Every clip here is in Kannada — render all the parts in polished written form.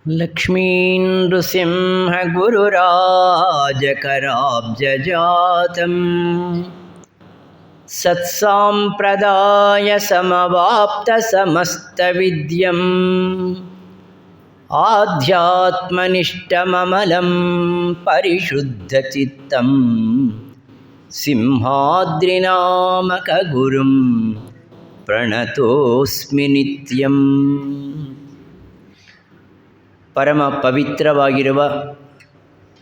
लक्ष्मीनृसिंहगुरुराजकराब्जजातं सत्साम्प्रदायसमवाप्तसमस्तविद्यम् आध्यात्मनिष्ठममलं परिशुद्धचित्तं सिंहाद्रिनामकगुरुं प्रणतोऽस्मि नित्यम्. ಪರಮ ಪವಿತ್ರವಾಗಿರುವ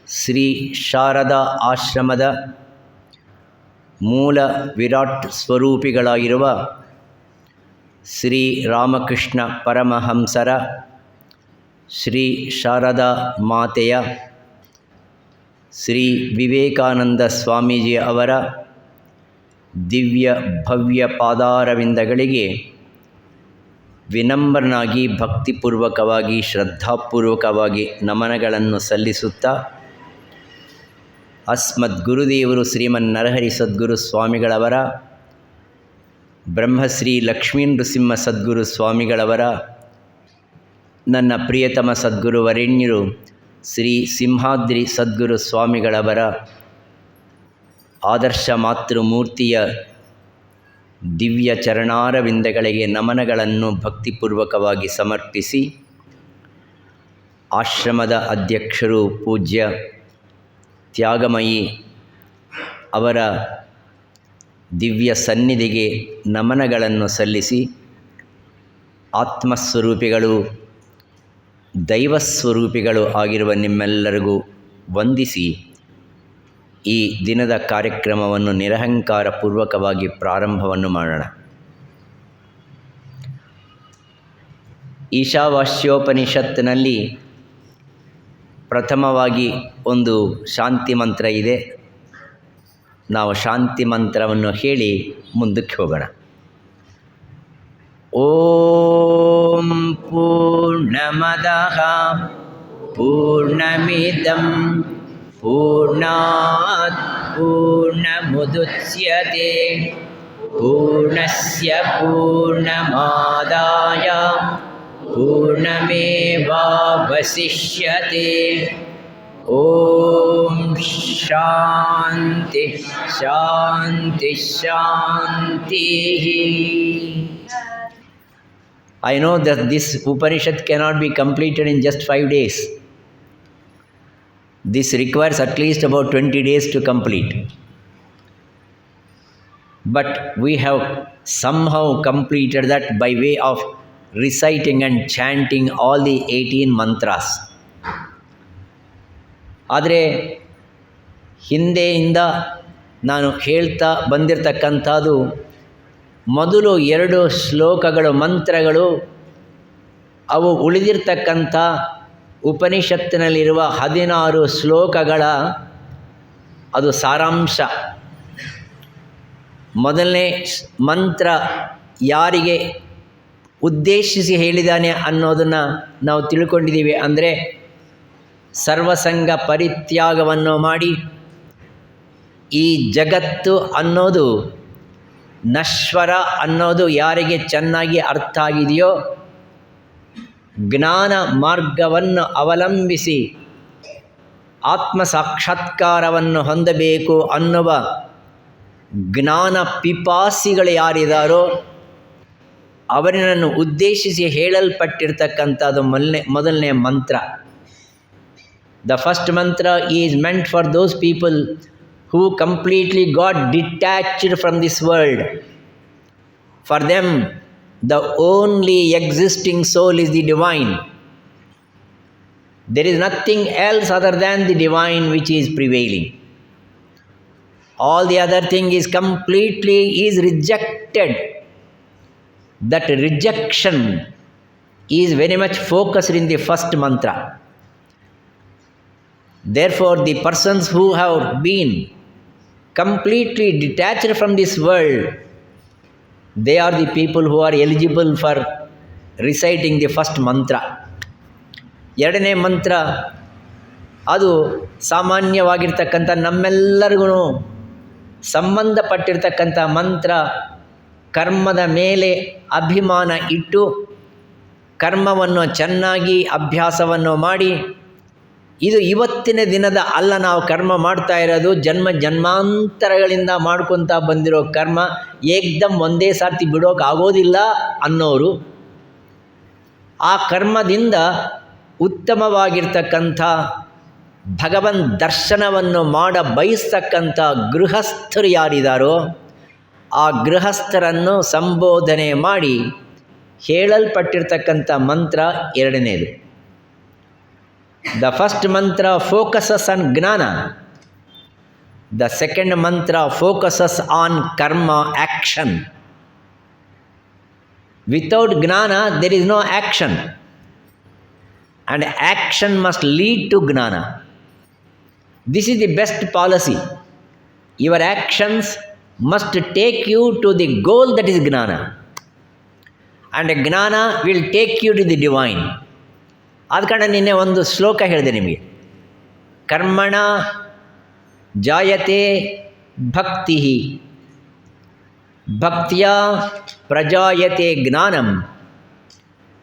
ಶ್ರೀ ಶಾರದಾ ಆಶ್ರಮದ ಮೂಲ ವಿರಾಟ್ ಸ್ವರೂಪಿಗಳಾಗಿರುವ ಶ್ರೀ ರಾಮಕೃಷ್ಣ ಪರಮಹಂಸರ ಶ್ರೀ ಶಾರದಾ ಮಾತೆಯ ಶ್ರೀ ವಿವೇಕಾನಂದ ಸ್ವಾಮೀಜಿ ಅವರ ದಿವ್ಯ ಭವ್ಯ ಪಾದಾರವಿಂದಗಳಿಗೆ ವಿನಮ್ರನಾಗಿ ಭಕ್ತಿಪೂರ್ವಕವಾಗಿ ಶ್ರದ್ಧಾಪೂರ್ವಕವಾಗಿ ನಮನಗಳನ್ನು ಸಲ್ಲಿಸುತ್ತಾ, ಅಸ್ಮದ್ ಗುರುದೇವರು ಶ್ರೀಮನ್ ನರಹರಿ ಸದ್ಗುರು ಸ್ವಾಮಿಗಳವರ, ಬ್ರಹ್ಮಶ್ರೀ ಲಕ್ಷ್ಮೀನೃಸಿಂಹ ಸದ್ಗುರು ಸ್ವಾಮಿಗಳವರ, ನನ್ನ ಪ್ರಿಯತಮ ಸದ್ಗುರು ವರೆಣ್ಯರು ಶ್ರೀ ಸಿಂಹಾದ್ರಿ ಸದ್ಗುರು ಸ್ವಾಮಿಗಳವರ ಆದರ್ಶ ಮಾತೃಮೂರ್ತಿಯ ದಿವ್ಯ ಚರಣಾರವಿಂದಗಳಿಗೆ ನಮನಗಳನ್ನು ಭಕ್ತಿಪೂರ್ವಕವಾಗಿ ಸಮರ್ಪಿಸಿ, ಆಶ್ರಮದ ಅಧ್ಯಕ್ಷರು ಪೂಜ್ಯ ತ್ಯಾಗಮಯಿ ಅವರ ದಿವ್ಯ ಸನ್ನಿಧಿಗೆ ನಮನಗಳನ್ನು ಸಲ್ಲಿಸಿ, ಆತ್ಮಸ್ವರೂಪಿಗಳು ದೈವಸ್ವರೂಪಿಗಳು ಆಗಿರುವ ನಿಮ್ಮೆಲ್ಲರಿಗೂ ವಂದಿಸಿ ಈ ದಿನದ ಕಾರ್ಯಕ್ರಮವನ್ನು ನಿರಹಂಕಾರ ಪೂರ್ವಕವಾಗಿ ಪ್ರಾರಂಭವನ್ನು ಮಾಡೋಣ. ಈಶಾವಾಸ್ಯೋಪನಿಷತ್ತಿನಲ್ಲಿ ಪ್ರಥಮವಾಗಿ ಒಂದು ಶಾಂತಿ ಮಂತ್ರ ಇದೆ. ನಾವು ಶಾಂತಿ ಮಂತ್ರವನ್ನು ಹೇಳಿ ಮುಂದಕ್ಕೆ ಹೋಗೋಣ. ಓಂ ಪೂರ್ಣಮದಃ ಪೂರ್ಣಮಿದಂ ಪೂರ್ಣಾತ್ ಪೂರ್ಣಮುದಚ್ಯತೆ ಪೂರ್ಣಸ್ಯ ಪೂರ್ಣಮಾದಾಯ ಪೂರ್ಣಮೇವಾವಶಿಷ್ಯತೆ. ಓಂ ಶಾಂತಿ ಶಾಂತಿ ಶಾಂತಿ. I know that this Upanishad cannot be completed in just 5 days. This requires at least about 20 days to complete. But we have somehow completed that by way of reciting and chanting all the 18 mantras. ಆದರೆ ಹಿಂದೆಯಿಂದ ನಾನು ಹೇಳ್ತಾ ಬಂದಿರತಕ್ಕಂಥದ್ದು ಮೊದಲು 2 ಶ್ಲೋಕಗಳು ಮಂತ್ರಗಳು, ಅವು ಉಳಿದಿರ್ತಕ್ಕಂಥ ಉಪನಿಷತ್ತಿನಲ್ಲಿರುವ 16 ಶ್ಲೋಕಗಳ ಅದು ಸಾರಾಂಶ. ಮೊದಲನೇ ಮಂತ್ರ ಯಾರಿಗೆ ಉದ್ದೇಶಿಸಿ ಹೇಳಿದ್ದಾನೆ ಅನ್ನೋದನ್ನು ನಾವು ತಿಳ್ಕೊಂಡಿದ್ದೀವಿ. ಅಂದರೆ ಸರ್ವಸಂಗ ಪರಿತ್ಯಾಗವನ್ನು ಮಾಡಿ ಈ ಜಗತ್ತು ಅನ್ನೋದು ನಶ್ವರ ಅನ್ನೋದು ಯಾರಿಗೆ ಚೆನ್ನಾಗಿ ಅರ್ಥ ಆಗಿದೆಯೋ, ಜ್ಞಾನ ಮಾರ್ಗವನ್ನು ಅವಲಂಬಿಸಿ ಆತ್ಮ ಸಾಕ್ಷಾತ್ಕಾರವನ್ನು ಹೊಂದಬೇಕು ಅನ್ನುವ ಜ್ಞಾನ ಪಿಪಾಸಿಗಳು ಯಾರಿದ್ದಾರೋ ಅವರನ್ನು ಉದ್ದೇಶಿಸಿ ಹೇಳಲ್ಪಟ್ಟಿರ್ತಕ್ಕಂಥದ್ದು ಮೊದಲನೇ ಮಂತ್ರ. ದ ಫಸ್ಟ್ ಮಂತ್ರ is meant for those people who completely got detached from this world. For them, the only existing soul is the divine. There is nothing else other than the divine which is prevailing. All the other thing is completely rejected. That rejection is very much focused in the first mantra. Therefore, the persons who have been completely detached from this world, they are the people who are eligible for reciting the first mantra. ಎರಡನೇ ಮಂತ್ರ ಅದು ಸಾಮಾನ್ಯವಾಗಿರ್ತಕ್ಕಂಥ ನಮ್ಮೆಲ್ಲರಿಗೂ ಸಂಬಂಧಪಟ್ಟಿರ್ತಕ್ಕಂಥ ಮಂತ್ರ. ಕರ್ಮದ ಮೇಲೆ ಅಭಿಮಾನ ಇಟ್ಟು ಕರ್ಮವನ್ನು ಚೆನ್ನಾಗಿ ಅಭ್ಯಾಸವನ್ನು ಮಾಡಿ, ಇದು ಇವತ್ತಿನ ದಿನದ ಅಲ್ಲ, ನಾವು ಕರ್ಮ ಮಾಡ್ತಾ ಇರೋದು ಜನ್ಮ ಜನ್ಮಾಂತರಗಳಿಂದ ಮಾಡ್ಕೊತಾ ಬಂದಿರೋ ಕರ್ಮ, ಏಕ್ದಮ್ ಒಂದೇ ಸಾರ್ತಿ ಬಿಡೋಕೆ ಆಗೋದಿಲ್ಲ ಅನ್ನೋರು ಆ ಕರ್ಮದಿಂದ ಉತ್ತಮವಾಗಿರ್ತಕ್ಕಂಥ ಭಗವನ್ ದರ್ಶನವನ್ನು ಬಯಸ್ತಕ್ಕಂಥ ಗೃಹಸ್ಥರು ಯಾರಿದ್ದಾರೋ ಆ ಗೃಹಸ್ಥರನ್ನು ಸಂಬೋಧನೆ ಮಾಡಿ ಹೇಳಲ್ಪಟ್ಟಿರ್ತಕ್ಕಂಥ ಮಂತ್ರ ಎರಡನೇದು. The first mantra focuses on jnana, the second mantra focuses on karma action. Without jnana there is no action, and action must lead to jnana. This is the best policy. Your actions must take you to the goal, that is ಜ್ಞಾನ, and ಜ್ಞಾನ will take you to the divine. ಆದ ಕಾರಣ ನಿನ್ನೆ ಒಂದು ಶ್ಲೋಕ ಹೇಳಿದೆ ನಿಮಗೆ, ಕರ್ಮಣ ಜಾಯತೆ ಭಕ್ತಿ, ಭಕ್ತಿಯ ಪ್ರಜಾಯತೆ ಜ್ಞಾನಂ,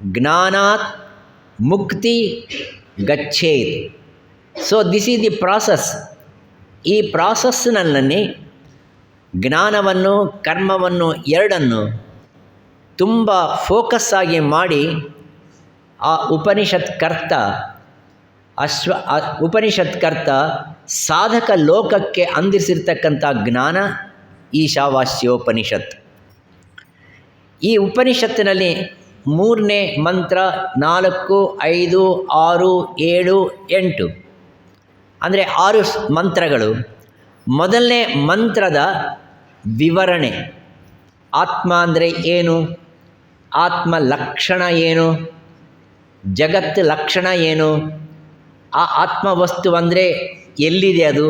ಜ್ಞಾನಾತ್ ಮುಕ್ತಿ ಗಚ್ಚೇತ್. So this is the process. ಈ ಪ್ರಾಸೆಸ್ನಲ್ಲಿ ಜ್ಞಾನವನ್ನು ಕರ್ಮವನ್ನು ಎರಡನ್ನು ತುಂಬ ಫೋಕಸ್ ಆಗಿ ಮಾಡಿ ಆ ಉಪನಿಷತ್ಕರ್ತ ಸಾಧಕ ಲೋಕಕ್ಕೆ ಅಂದಿಸಿರ್ತಕ್ಕಂಥ ಜ್ಞಾನ ಈಶಾವಾಸ್ಯೋಪನಿಷತ್. ಈ ಉಪನಿಷತ್ತಿನಲ್ಲಿ 3ನೇ ಮಂತ್ರ 4, 5, 6, 7, 8 ಅಂದರೆ 6 ಮಂತ್ರಗಳು. ಮೊದಲನೇ ಮಂತ್ರದ ವಿವರಣೆ, ಆತ್ಮ ಅಂದರೆ ಏನು, ಆತ್ಮ ಲಕ್ಷಣ ಏನು, ಜಗತ್ತು ಲಕ್ಷಣ ಏನು, ಆ ಆತ್ಮವಸ್ತು ಅಂದರೆ ಎಲ್ಲಿದೆ, ಅದು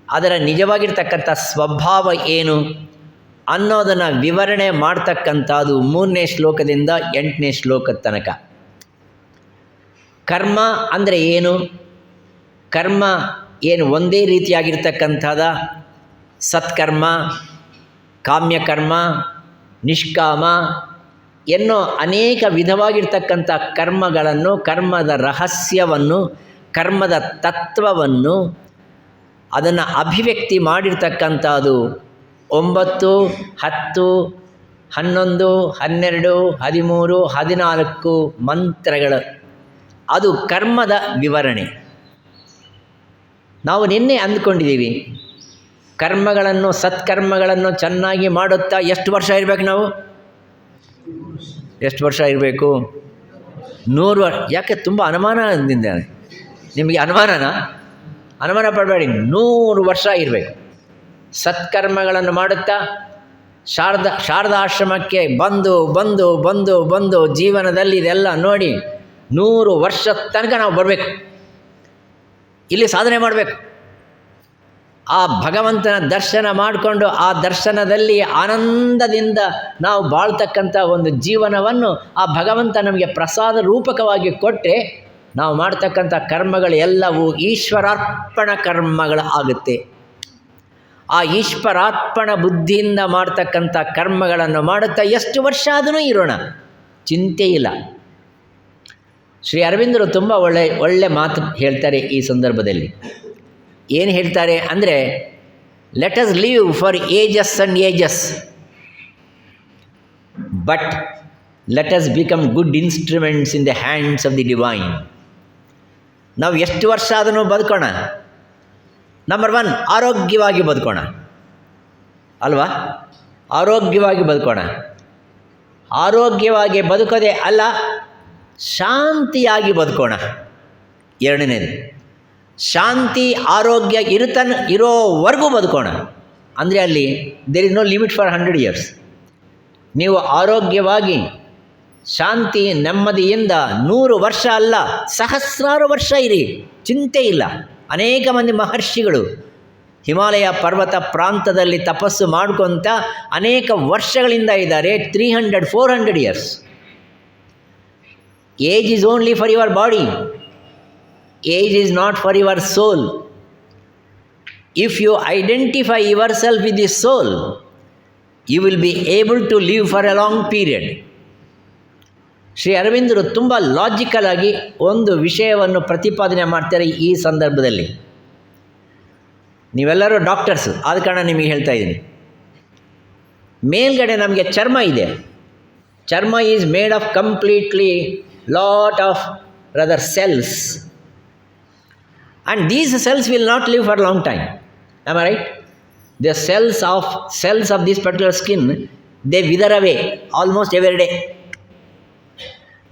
ಅದರ ನಿಜವಾಗಿರ್ತಕ್ಕಂಥ ಸ್ವಭಾವ ಏನು ಅನ್ನೋದನ್ನು ವಿವರಣೆ ಮಾಡ್ತಕ್ಕಂಥದ್ದು 3ನೇ ಶ್ಲೋಕದಿಂದ 8ನೇ ಶ್ಲೋಕದ ತನಕ. ಕರ್ಮ ಅಂದರೆ ಏನು, ಕರ್ಮ ಏನು ಒಂದೇ ರೀತಿಯಾಗಿರ್ತಕ್ಕಂಥದ, ಸತ್ಕರ್ಮ, ಕಾಮ್ಯಕರ್ಮ, ನಿಷ್ಕಾಮ ಎನ್ನೋ ಅನೇಕ ವಿಧವಾಗಿರ್ತಕ್ಕಂಥ ಕರ್ಮಗಳನ್ನು, ಕರ್ಮದ ರಹಸ್ಯವನ್ನು, ಕರ್ಮದ ತತ್ವವನ್ನು ಅದನ್ನು ಅಭಿವ್ಯಕ್ತಿ ಮಾಡಿರ್ತಕ್ಕಂಥದ್ದು 9, 10, 11, 12, 13, 14 ಮಂತ್ರಗಳು. ಅದು ಕರ್ಮದ ವಿವರಣೆ. ನಾವು ನಿನ್ನೆ ಅಂದ್ಕೊಂಡಿದ್ದೀವಿ, ಕರ್ಮಗಳನ್ನು ಸತ್ಕರ್ಮಗಳನ್ನು ಚೆನ್ನಾಗಿ ಮಾಡುತ್ತಾ ಎಷ್ಟು ವರ್ಷ ಇರಬೇಕು, ನಾವು ಎಷ್ಟು ವರ್ಷ ಇರಬೇಕು? 100 ವರ್ಷ. ಯಾಕೆ ತುಂಬ ಅನುಮಾನದಿಂದ ನಿಮಗೆ ಅನುಮಾನ ಪಡಬೇಡಿ, 100 ವರ್ಷ ಇರಬೇಕು. ಸತ್ಕರ್ಮಗಳನ್ನು ಮಾಡುತ್ತಾ ಶಾರದಾಶ್ರಮಕ್ಕೆ ಬಂದು ಜೀವನದಲ್ಲಿ ಇದೆಲ್ಲ ನೋಡಿ 100 ವರ್ಷ ತನಕ ನಾವು ಬರಬೇಕು, ಇಲ್ಲಿ ಸಾಧನೆ ಮಾಡಬೇಕು. ಆ ಭಗವಂತನ ದರ್ಶನ ಮಾಡಿಕೊಂಡು ಆ ದರ್ಶನದಲ್ಲಿ ಆನಂದದಿಂದ ನಾವು ಬಾಳ್ತಕ್ಕಂಥ ಒಂದು ಜೀವನವನ್ನು ಆ ಭಗವಂತ ನಮಗೆ ಪ್ರಸಾದ ರೂಪಕವಾಗಿ ಕೊಟ್ಟರೆ ನಾವು ಮಾಡ್ತಕ್ಕಂಥ ಕರ್ಮಗಳು ಎಲ್ಲವೂ ಈಶ್ವರಾರ್ಪಣ ಕರ್ಮಗಳು ಆಗುತ್ತೆ. ಆ ಈಶ್ವರಾರ್ಪಣ ಬುದ್ಧಿಯಿಂದ ಮಾಡ್ತಕ್ಕಂಥ ಕರ್ಮಗಳನ್ನು ಮಾಡುತ್ತಾ ಎಷ್ಟು ವರ್ಷ ಆದರೂ ಇರೋಣ, ಚಿಂತೆ ಇಲ್ಲ. ಶ್ರೀ ಅರವಿಂದರು ತುಂಬ ಒಳ್ಳೆ ಮಾತು ಹೇಳ್ತಾರೆ ಈ ಸಂದರ್ಭದಲ್ಲಿ. ಏನು ಹೇಳ್ತಾರೆ ಅಂದರೆ, let us live for ages and ages, but let us become good instruments in the hands of the divine. ನಾವು ಎಷ್ಟು ವರ್ಷ ಆದರೂ ಬದುಕೋಣ. ನಂಬರ್ 1, ಆರೋಗ್ಯವಾಗಿ ಬದುಕೋಣ ಅಲ್ವಾ? ಆರೋಗ್ಯವಾಗಿ ಬದುಕೋಣ. ಆರೋಗ್ಯವಾಗಿ ಬದುಕೋದೇ ಅಲ್ಲ, ಶಾಂತಿಯಾಗಿ ಬದುಕೋಣ. ಎರಡನೇದು, ಶಾಂತಿ ಆರೋಗ್ಯ ಇರೋವರೆಗೂ ಬದುಕೋಣ. ಅಂದರೆ ಅಲ್ಲಿ there is no limit for 100 years. ನೀವು ಆರೋಗ್ಯವಾಗಿ ಶಾಂತಿ ನೆಮ್ಮದಿಯಿಂದ 100 ವರ್ಷ ಅಲ್ಲ, ಸಹಸ್ರಾರು ವರ್ಷ ಇರಿ, ಚಿಂತೆ ಇಲ್ಲ. ಅನೇಕ ಮಂದಿ ಮಹರ್ಷಿಗಳು ಹಿಮಾಲಯ ಪರ್ವತ ಪ್ರಾಂತದಲ್ಲಿ ತಪಸ್ಸು ಮಾಡ್ಕೊತ ಅನೇಕ ವರ್ಷಗಳಿಂದ ಇದ್ದಾರೆ, 300-400 years. Age is only for your body, age is not for your soul. If you identify yourself with the soul, you will be able to live for a long period. Shri ಅರವಿಂದರು ತುಂಬ ಲಾಜಿಕಲ್ ಆಗಿ ಒಂದು ವಿಷಯವನ್ನು ಪ್ರತಿಪಾದನೆ ಮಾಡ್ತಾರೆ ಈ ಸಂದರ್ಭದಲ್ಲಿ. ನೀವೆಲ್ಲರೂ ಡಾಕ್ಟರ್ಸು, ಆದ ಕಾರಣ ನಿಮಗೆ ಹೇಳ್ತಾ ಇದ್ದೀನಿ. ಮೇಲ್ಗಡೆ ನಮಗೆ ಚರ್ಮ ಇದೆ. ಚರ್ಮ is made of completely lot of rather cells, and these cells will not live for long time. Am I right? The cells of this particular skin, they wither away almost every day.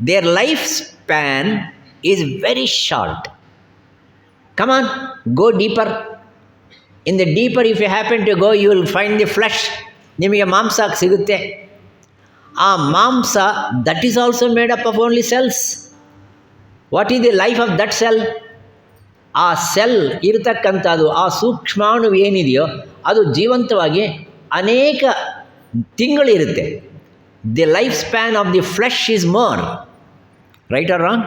Their lifespan is very short. Come on, go deeper. In the deeper, if you happen to go, you will find the flesh. ನಿಮಗೆ ಮಾಂಸ ಸಿಗುತ್ತೆ. ಆ ಮಾಂಸ, that is also made up of only cells. What is the life of that cell? ಆ ಸೆಲ್ ಇರತಕ್ಕಂಥದ್ದು, ಆ ಸೂಕ್ಷ್ಮಾಣು ಏನಿದೆಯೋ ಅದು ಜೀವಂತವಾಗಿ ಅನೇಕ ತಿಂಗಳಿರುತ್ತೆ. The life span of the flesh is more. Right or wrong?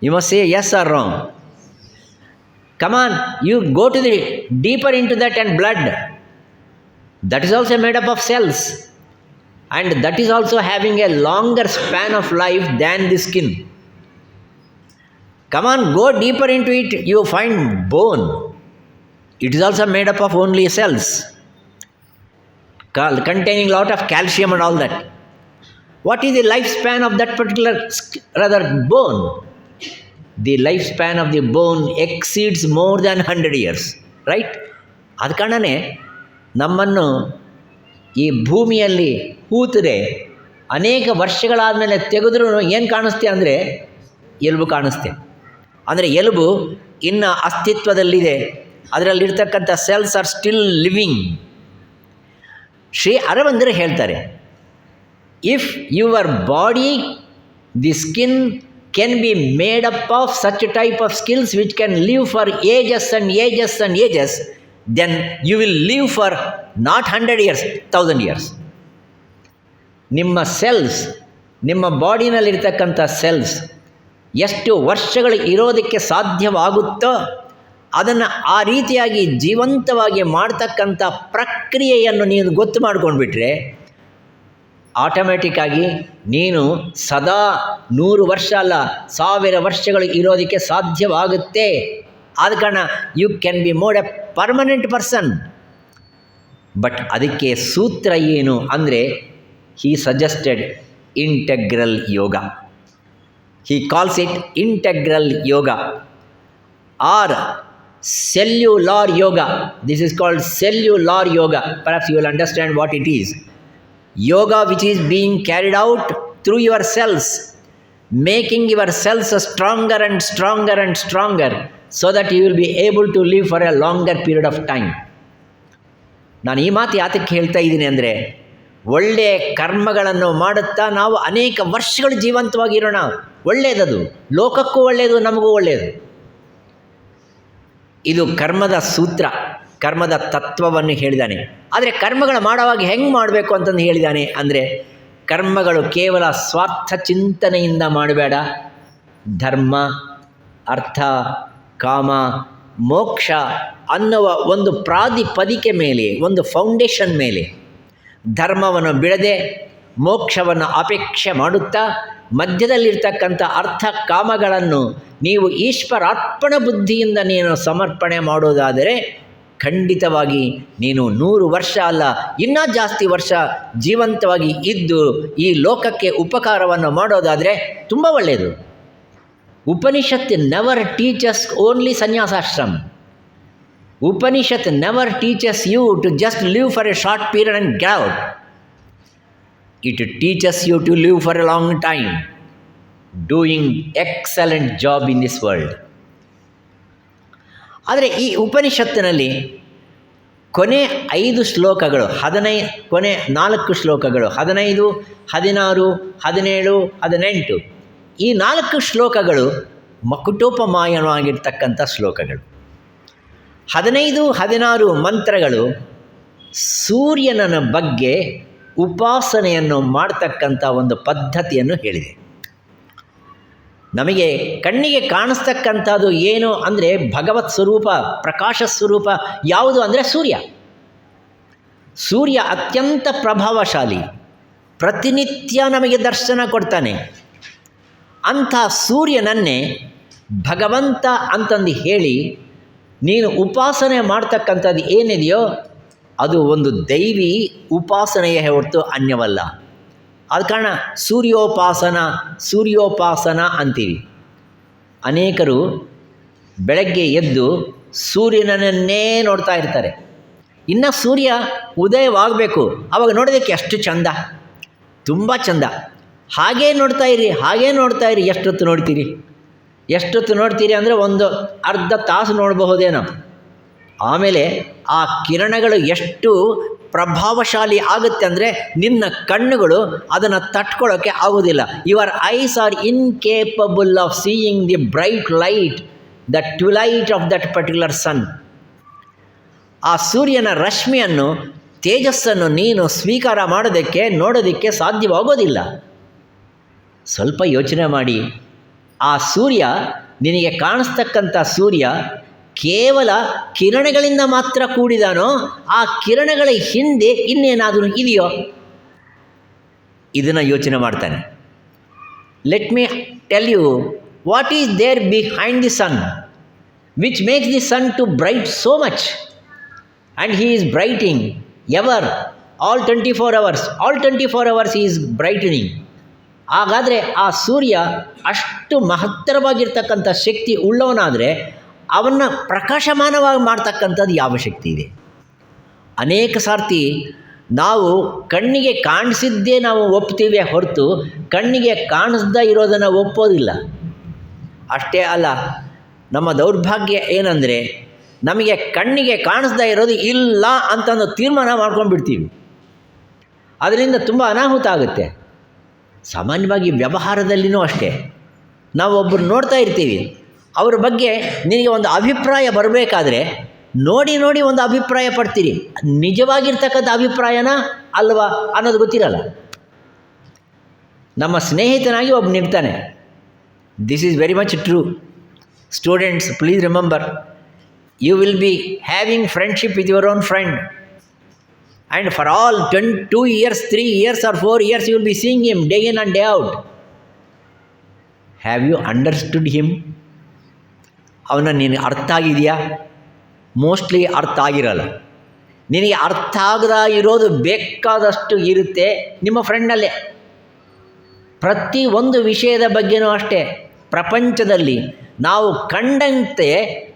You must say yes or wrong. Come on, you go to the deeper into that and blood. That is also made up of cells, and that is also having a longer span of life than the skin. Come on, go deeper into it, you find bone. It is also made up of only cells, containing lot of calcium and all that. What is the lifespan of that particular bone? The lifespan of the bone exceeds more than 100 years, right? ಆದ ಕಾರಣನೇ ನಮ್ಮನ್ನು ಈ ಭೂಮಿಯಲ್ಲಿ ಹೂತರೆ ಅನೇಕ ವರ್ಷಗಳಾದಮೇಲೆ ತೆಗೆದ್ರೂ ಏನು ಕಾಣಿಸ್ತೆ ಅಂದರೆ ಎಲುಬು ಕಾಣಿಸ್ತೆ. ಅಂದರೆ ಎಲುಬು ಇನ್ನು ಅಸ್ತಿತ್ವದಲ್ಲಿದೆ, ಅದರಲ್ಲಿರ್ತಕ್ಕಂಥ cells are still living. Shri ಅರವಿಂದರು ಹೇಳ್ತಾರೆ, if your body, the skin can be made up of such type of skills which can live for ages and ages and ages, then you will live for not 100 years, 1000 years. ನಿಮ್ಮ ಸೆಲ್ಸ್, ನಿಮ್ಮ ಬಾಡಿನಲ್ಲಿರ್ತಕ್ಕಂಥ ಸೆಲ್ಸ್ ಎಷ್ಟು ವರ್ಷಗಳು ಇರೋದಕ್ಕೆ ಸಾಧ್ಯವಾಗುತ್ತೋ ಅದನ್ನು ಆ ರೀತಿಯಾಗಿ ಜೀವಂತವಾಗಿ ಮಾಡ್ತಕ್ಕಂಥ ಪ್ರಕ್ರಿಯೆಯನ್ನು ನೀನು ಗೊತ್ತು ಮಾಡ್ಕೊಂಡ್ಬಿಟ್ರೆ ಆಟೋಮ್ಯಾಟಿಕ್ಕಾಗಿ ನೀನು ಸದಾ 100 ವರ್ಷ ಅಲ್ಲ 1000 ವರ್ಷಗಳು ಇರೋದಕ್ಕೆ ಸಾಧ್ಯವಾಗುತ್ತೆ. ಆದ ಕಾರಣ you can be made a permanent person. But ಅದಕ್ಕೆ ಸೂತ್ರ ಏನು ಅಂದರೆ, he suggested integral yoga. He calls it integral yoga or cellular yoga. This is called cellular yoga. Perhaps you will understand what it is. Yoga which is being carried out through your cells, making your cells stronger and stronger and stronger so that you will be able to live for a longer period of time. ನಾನು ಈ ಮಾತು ಯಾತಕ್ಕೆ ಹೇಳ್ತಾ ಇದ್ದೀನಿ ಅಂದರೆ, ಒಳ್ಳೆಯ ಕರ್ಮಗಳನ್ನು ಮಾಡುತ್ತಾ ನಾವು ಅನೇಕ ವರ್ಷಗಳು ಜೀವಂತವಾಗಿರೋಣ. ಒಳ್ಳೆಯದದು, ಲೋಕಕ್ಕೂ ಒಳ್ಳೆಯದು, ನಮಗೂ ಒಳ್ಳೆಯದು. ಇದು ಕರ್ಮದ ಸೂತ್ರ, ಕರ್ಮದ ತತ್ವವನ್ನು ಹೇಳಿದ್ದಾನೆ. ಆದರೆ ಕರ್ಮಗಳು ಮಾಡುವಾಗ ಹೆಂಗೆ ಮಾಡಬೇಕು ಅಂತಂದು ಹೇಳಿದ್ದಾನೆ ಅಂದರೆ, ಕರ್ಮಗಳು ಕೇವಲ ಸ್ವಾರ್ಥ ಚಿಂತನೆಯಿಂದ ಮಾಡಬೇಡ. ಧರ್ಮ, ಅರ್ಥ, ಕಾಮ, ಮೋಕ್ಷ ಅನ್ನುವ ಒಂದು ಪ್ರಾತಿಪದಿಕೆ ಮೇಲೆ, ಒಂದು ಫೌಂಡೇಶನ್ ಮೇಲೆ ಧರ್ಮವನ್ನು ಬಿಡದೆ ಮೋಕ್ಷವನ್ನು ಅಪೇಕ್ಷೆ ಮಾಡುತ್ತಾ ಮಧ್ಯದಲ್ಲಿರ್ತಕ್ಕಂಥ ಅರ್ಥ ಕಾಮಗಳನ್ನು ನೀವು ಈಶ್ವರಾರ್ಪಣ ಬುದ್ಧಿಯಿಂದ ನೀನು ಸಮರ್ಪಣೆ ಮಾಡೋದಾದರೆ ಖಂಡಿತವಾಗಿ ನೀನು 100 ವರ್ಷ ಅಲ್ಲ ಇನ್ನೂ ಜಾಸ್ತಿ ವರ್ಷ ಜೀವಂತವಾಗಿ ಇದ್ದು ಈ ಲೋಕಕ್ಕೆ ಉಪಕಾರವನ್ನು ಮಾಡೋದಾದರೆ ತುಂಬ ಒಳ್ಳೆಯದು. Upanishad never teaches only sannyasashrama. Upanishad never teaches you to just live for a short period and get out. It teaches you to live for a long time, doing excellent job in this world. ಆದರೆ ಈ ಉಪನಿಷತ್ತಿನಲ್ಲಿ ಕೊನೆ 5 ಶ್ಲೋಕಗಳು, ಕೊನೆ 4 ಶ್ಲೋಕಗಳು 15, 16, 17, 18 ಈ 4 ಶ್ಲೋಕಗಳು ಮಕುಟೋಪಮಾಯವಾಗಿರ್ತಕ್ಕಂಥ ಶ್ಲೋಕಗಳು. 15, 16 ಮಂತ್ರಗಳು ಸೂರ್ಯನ ಬಗ್ಗೆ ಉಪಾಸನೆಯನ್ನು ಮಾಡ್ತಕ್ಕಂಥ ಒಂದು ಪದ್ಧತಿಯನ್ನು ಹೇಳಿದೆ. ನಮಗೆ ಕಣ್ಣಿಗೆ ಕಾಣಿಸ್ತಕ್ಕಂಥದ್ದು ಏನು ಅಂದರೆ ಭಗವತ್ ಸ್ವರೂಪ, ಪ್ರಕಾಶ ಸ್ವರೂಪ ಯಾವುದು ಅಂದರೆ ಸೂರ್ಯ. ಸೂರ್ಯ ಅತ್ಯಂತ ಪ್ರಭಾವಶಾಲಿ, ಪ್ರತಿನಿತ್ಯ ನಮಗೆ ದರ್ಶನ ಕೊಡ್ತಾನೆ. ಅಂಥ ಸೂರ್ಯನನ್ನೇ ಭಗವಂತ ಅಂತಂದು ಹೇಳಿ ನೀನು ಉಪಾಸನೆ ಮಾಡ್ತಕ್ಕಂಥದ್ದು ಏನಿದೆಯೋ ಅದು ಒಂದು ದೈವಿ ಉಪಾಸನೆಯೇ ಹೊರತು ಅನ್ಯವಲ್ಲ. ಆದ ಕಾರಣ ಸೂರ್ಯೋಪಾಸನ ಅಂತೀವಿ. ಅನೇಕರು ಬೆಳಗ್ಗೆ ಎದ್ದು ಸೂರ್ಯನನ್ನೇ ನೋಡ್ತಾ ಇರ್ತಾರೆ. ಇನ್ನು ಸೂರ್ಯ ಉದಯವಾಗಬೇಕು, ಆವಾಗ ನೋಡೋದಕ್ಕೆ ಎಷ್ಟು ಚಂದ, ತುಂಬ ಚಂದ. ಹಾಗೇ ನೋಡ್ತಾ ಇರಿ. ಎಷ್ಟೊತ್ತು ನೋಡ್ತೀರಿ ಅಂದರೆ ಒಂದು ಅರ್ಧ ತಾಸು ನೋಡಬಹುದೇನೋ. ಆಮೇಲೆ ಆ ಕಿರಣಗಳು ಎಷ್ಟು ಪ್ರಭಾವಶಾಲಿ ಆಗುತ್ತೆ ಅಂದರೆ ನಿನ್ನ ಕಣ್ಣುಗಳು ಅದನ್ನು ತಟ್ಕೊಳ್ಳೋಕ್ಕೆ ಆಗೋದಿಲ್ಲ. Your eyes are incapable of seeing the bright light, the twilight of that particular sun. ಆ ಸೂರ್ಯನ ರಶ್ಮಿಯನ್ನು, ತೇಜಸ್ಸನ್ನು ನೀನು ಸ್ವೀಕಾರ ನೋಡೋದಕ್ಕೆ ಸಾಧ್ಯವಾಗೋದಿಲ್ಲ. ಸ್ವಲ್ಪ ಯೋಚನೆ ಮಾಡಿ. ಆ ಸೂರ್ಯ, ನಿನಗೆ ಕಾಣಿಸ್ತಕ್ಕಂಥ ಸೂರ್ಯ ಕೇವಲ ಕಿರಣಗಳಿಂದ ಮಾತ್ರ ಕೂಡಿದಾನೋ, ಆ ಕಿರಣಗಳ ಹಿಂದೆ ಇನ್ನೇನಾದರೂ ಇದೆಯೋ? ಇದನ್ನು ಯೋಚನೆ ಮಾಡ್ತಾನೆ. Let me tell you what is there behind the sun which makes the sun to bright so much, and he is brighting ever, all 24 hours he is brightening. ಹಾಗಾದರೆ ಆ ಸೂರ್ಯ ಅಷ್ಟು ಮಹತ್ತರವಾಗಿರ್ತಕ್ಕಂಥ ಶಕ್ತಿ ಉಳ್ಳವನಾದರೆ ಅವನ್ನು ಪ್ರಕಾಶಮಾನವಾಗಿ ಮಾಡ್ತಕ್ಕಂಥದ್ದು ಯಾವ ಶಕ್ತಿ ಇದೆ? ಅನೇಕ ಸಾರ್ತಿ ನಾವು ಕಣ್ಣಿಗೆ ಕಾಣಿಸಿದ್ದೇ ನಾವು ಒಪ್ತೀವಿ ಹೊರತು ಕಣ್ಣಿಗೆ ಕಾಣಿಸ್ದೇ ಇರೋದನ್ನು ಒಪ್ಪೋದಿಲ್ಲ. ಅಷ್ಟೇ ಅಲ್ಲ, ನಮ್ಮ ದೌರ್ಭಾಗ್ಯ ಏನಂದರೆ ನಮಗೆ ಕಣ್ಣಿಗೆ ಕಾಣಿಸ್ದೇ ಇರೋದು ಇಲ್ಲ ಅಂತಂದು ತೀರ್ಮಾನ ಮಾಡ್ಕೊಂಡ್ಬಿಡ್ತೀವಿ. ಅದರಿಂದ ತುಂಬ ಅನಾಹುತ ಆಗುತ್ತೆ. ಸಾಮಾನ್ಯವಾಗಿ ವ್ಯವಹಾರದಲ್ಲಿನೂ ಅಷ್ಟೇ. ನಾವು ಒಬ್ಬರು ನೋಡ್ತಾ ಇರ್ತೀವಿ, ಅವ್ರ ಬಗ್ಗೆ ನಿನಗೆ ಒಂದು ಅಭಿಪ್ರಾಯ ಬರಬೇಕಾದ್ರೆ ನೋಡಿ ಒಂದು ಅಭಿಪ್ರಾಯ ಪಡ್ತೀರಿ. ನಿಜವಾಗಿರ್ತಕ್ಕಂಥ ಅಭಿಪ್ರಾಯನ ಅಲ್ವಾ ಅನ್ನೋದು ಗೊತ್ತಿರಲ್ಲ. ನಮ್ಮ ಸ್ನೇಹಿತನಾಗಿ ಒಬ್ಬನಿರ್ತಾನೆ. This is very much true. Students, please remember, you will be having friendship with your own friend, and for all 2 years, 3 years or 4 years you will be seeing him day in and day out. Have you understood him? ಅವನ ನಿನಗೆ ಅರ್ಥ ಆಗಿದೆಯಾ? ಮೋಸ್ಟ್ಲಿ ಅರ್ಥ ಆಗಿರಲ್ಲ. ನಿನಗೆ ಅರ್ಥ ಆಗದ ಇರೋದು ಬೇಕಾದಷ್ಟು ಇರುತ್ತೆ ನಿಮ್ಮ ಫ್ರೆಂಡ್ನಲ್ಲೇ. ಪ್ರತಿ ಒಂದು ವಿಷಯದ ಬಗ್ಗೆನೂ ಅಷ್ಟೇ. ಪ್ರಪಂಚದಲ್ಲಿ ನಾವು ಕಂಡಂತೆ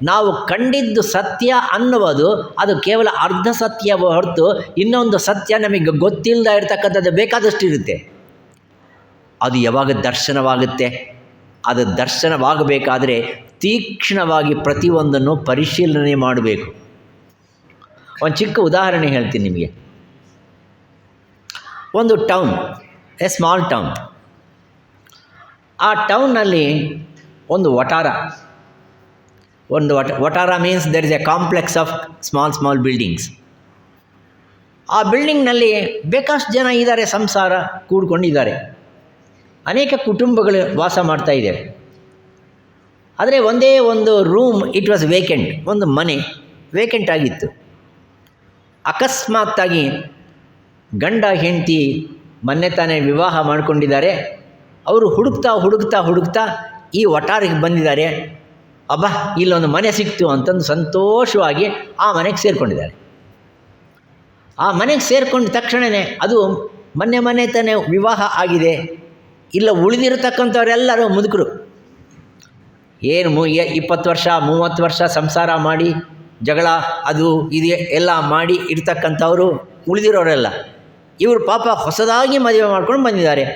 ನಾವು ಕಂಡಿದ್ದು ಸತ್ಯ ಅನ್ನುವುದು ಅದು ಕೇವಲ ಅರ್ಧ ಸತ್ಯ ಹೊರತು ಇನ್ನೊಂದು ಸತ್ಯ ನಮಗೆ ಗೊತ್ತಿಲ್ಲದ ಇರತಕ್ಕಂಥದ್ದು ಬೇಕಾದಷ್ಟು ಇರುತ್ತೆ. ಅದು ಯಾವಾಗ ದರ್ಶನವಾಗುತ್ತೆ? ಅದು ದರ್ಶನವಾಗಬೇಕಾದ್ರೆ ತೀಕ್ಷ್ಣವಾಗಿ ಪ್ರತಿಯೊಂದನ್ನು ಪರಿಶೀಲನೆ ಮಾಡಬೇಕು. ಒಂದು ಚಿಕ್ಕ ಉದಾಹರಣೆ ಹೇಳ್ತೀನಿ ನಿಮಗೆ. ಒಂದು ಟೌನ್, ಎ ಸ್ಮಾಲ್ ಟೌನ್. ಆ ಟೌನ್ನಲ್ಲಿ ಒಂದು ವಟಾರ means there is a complex of small buildings. ಆ ಬಿಲ್ಡಿಂಗ್ನಲ್ಲಿ ಬೇಕಷ್ಟು ಜನ ಇದ್ದಾರೆ, ಸಂಸಾರ ಕೂಡ್ಕೊಂಡಿದ್ದಾರೆ, ಅನೇಕ ಕುಟುಂಬಗಳು ವಾಸ ಮಾಡ್ತಾ ಇದೆ. ಆದರೆ ಒಂದೇ ಒಂದು ರೂಮ್ ಇಟ್ ವಾಸ್ ವೇಕೆಂಟ್, ಒಂದು ಮನೆ ವೇಕೆಂಟ್ ಆಗಿತ್ತು. ಅಕಸ್ಮಾತ್ತಾಗಿ ಗಂಡ ಹೆಂಡತಿ ಮೊನ್ನೆ ತಾನೇ ವಿವಾಹ ಮಾಡಿಕೊಂಡಿದ್ದಾರೆ. ಅವರು ಹುಡುಕ್ತಾ ಈ ವಟಾರಿಗೆ ಬಂದಿದ್ದಾರೆ. ಅಬ್ಬಾ, ಇಲ್ಲೊಂದು ಮನೆ ಸಿಕ್ತು ಅಂತಂದು ಸಂತೋಷವಾಗಿ ಆ ಮನೆಗೆ ಸೇರಿಕೊಂಡಿದ್ದಾರೆ. ಆ ಮನೆಗೆ ಸೇರಿಕೊಂಡ ತಕ್ಷಣವೇ ಅದು ಮೊನ್ನೆ ತಾನೇ ವಿವಾಹ ಆಗಿದೆ. ಇಲ್ಲ ಉಳಿದಿರತಕ್ಕಂಥವರೆಲ್ಲರೂ ಮುದುಕರು, ಏನು 20 ವರ್ಷ 30 ವರ್ಷ ಸಂಸಾರ ಮಾಡಿ ಜಗಳ ಅದು ಇದು ಎಲ್ಲ ಮಾಡಿ ಇರ್ತಕ್ಕಂಥವರು ಉಳಿದಿರೋರೆಲ್ಲ. ಇವರು ಪಾಪ ಹೊಸದಾಗಿ ಮದುವೆ ಮಾಡ್ಕೊಂಡು ಬಂದಿದ್ದಾರೆ.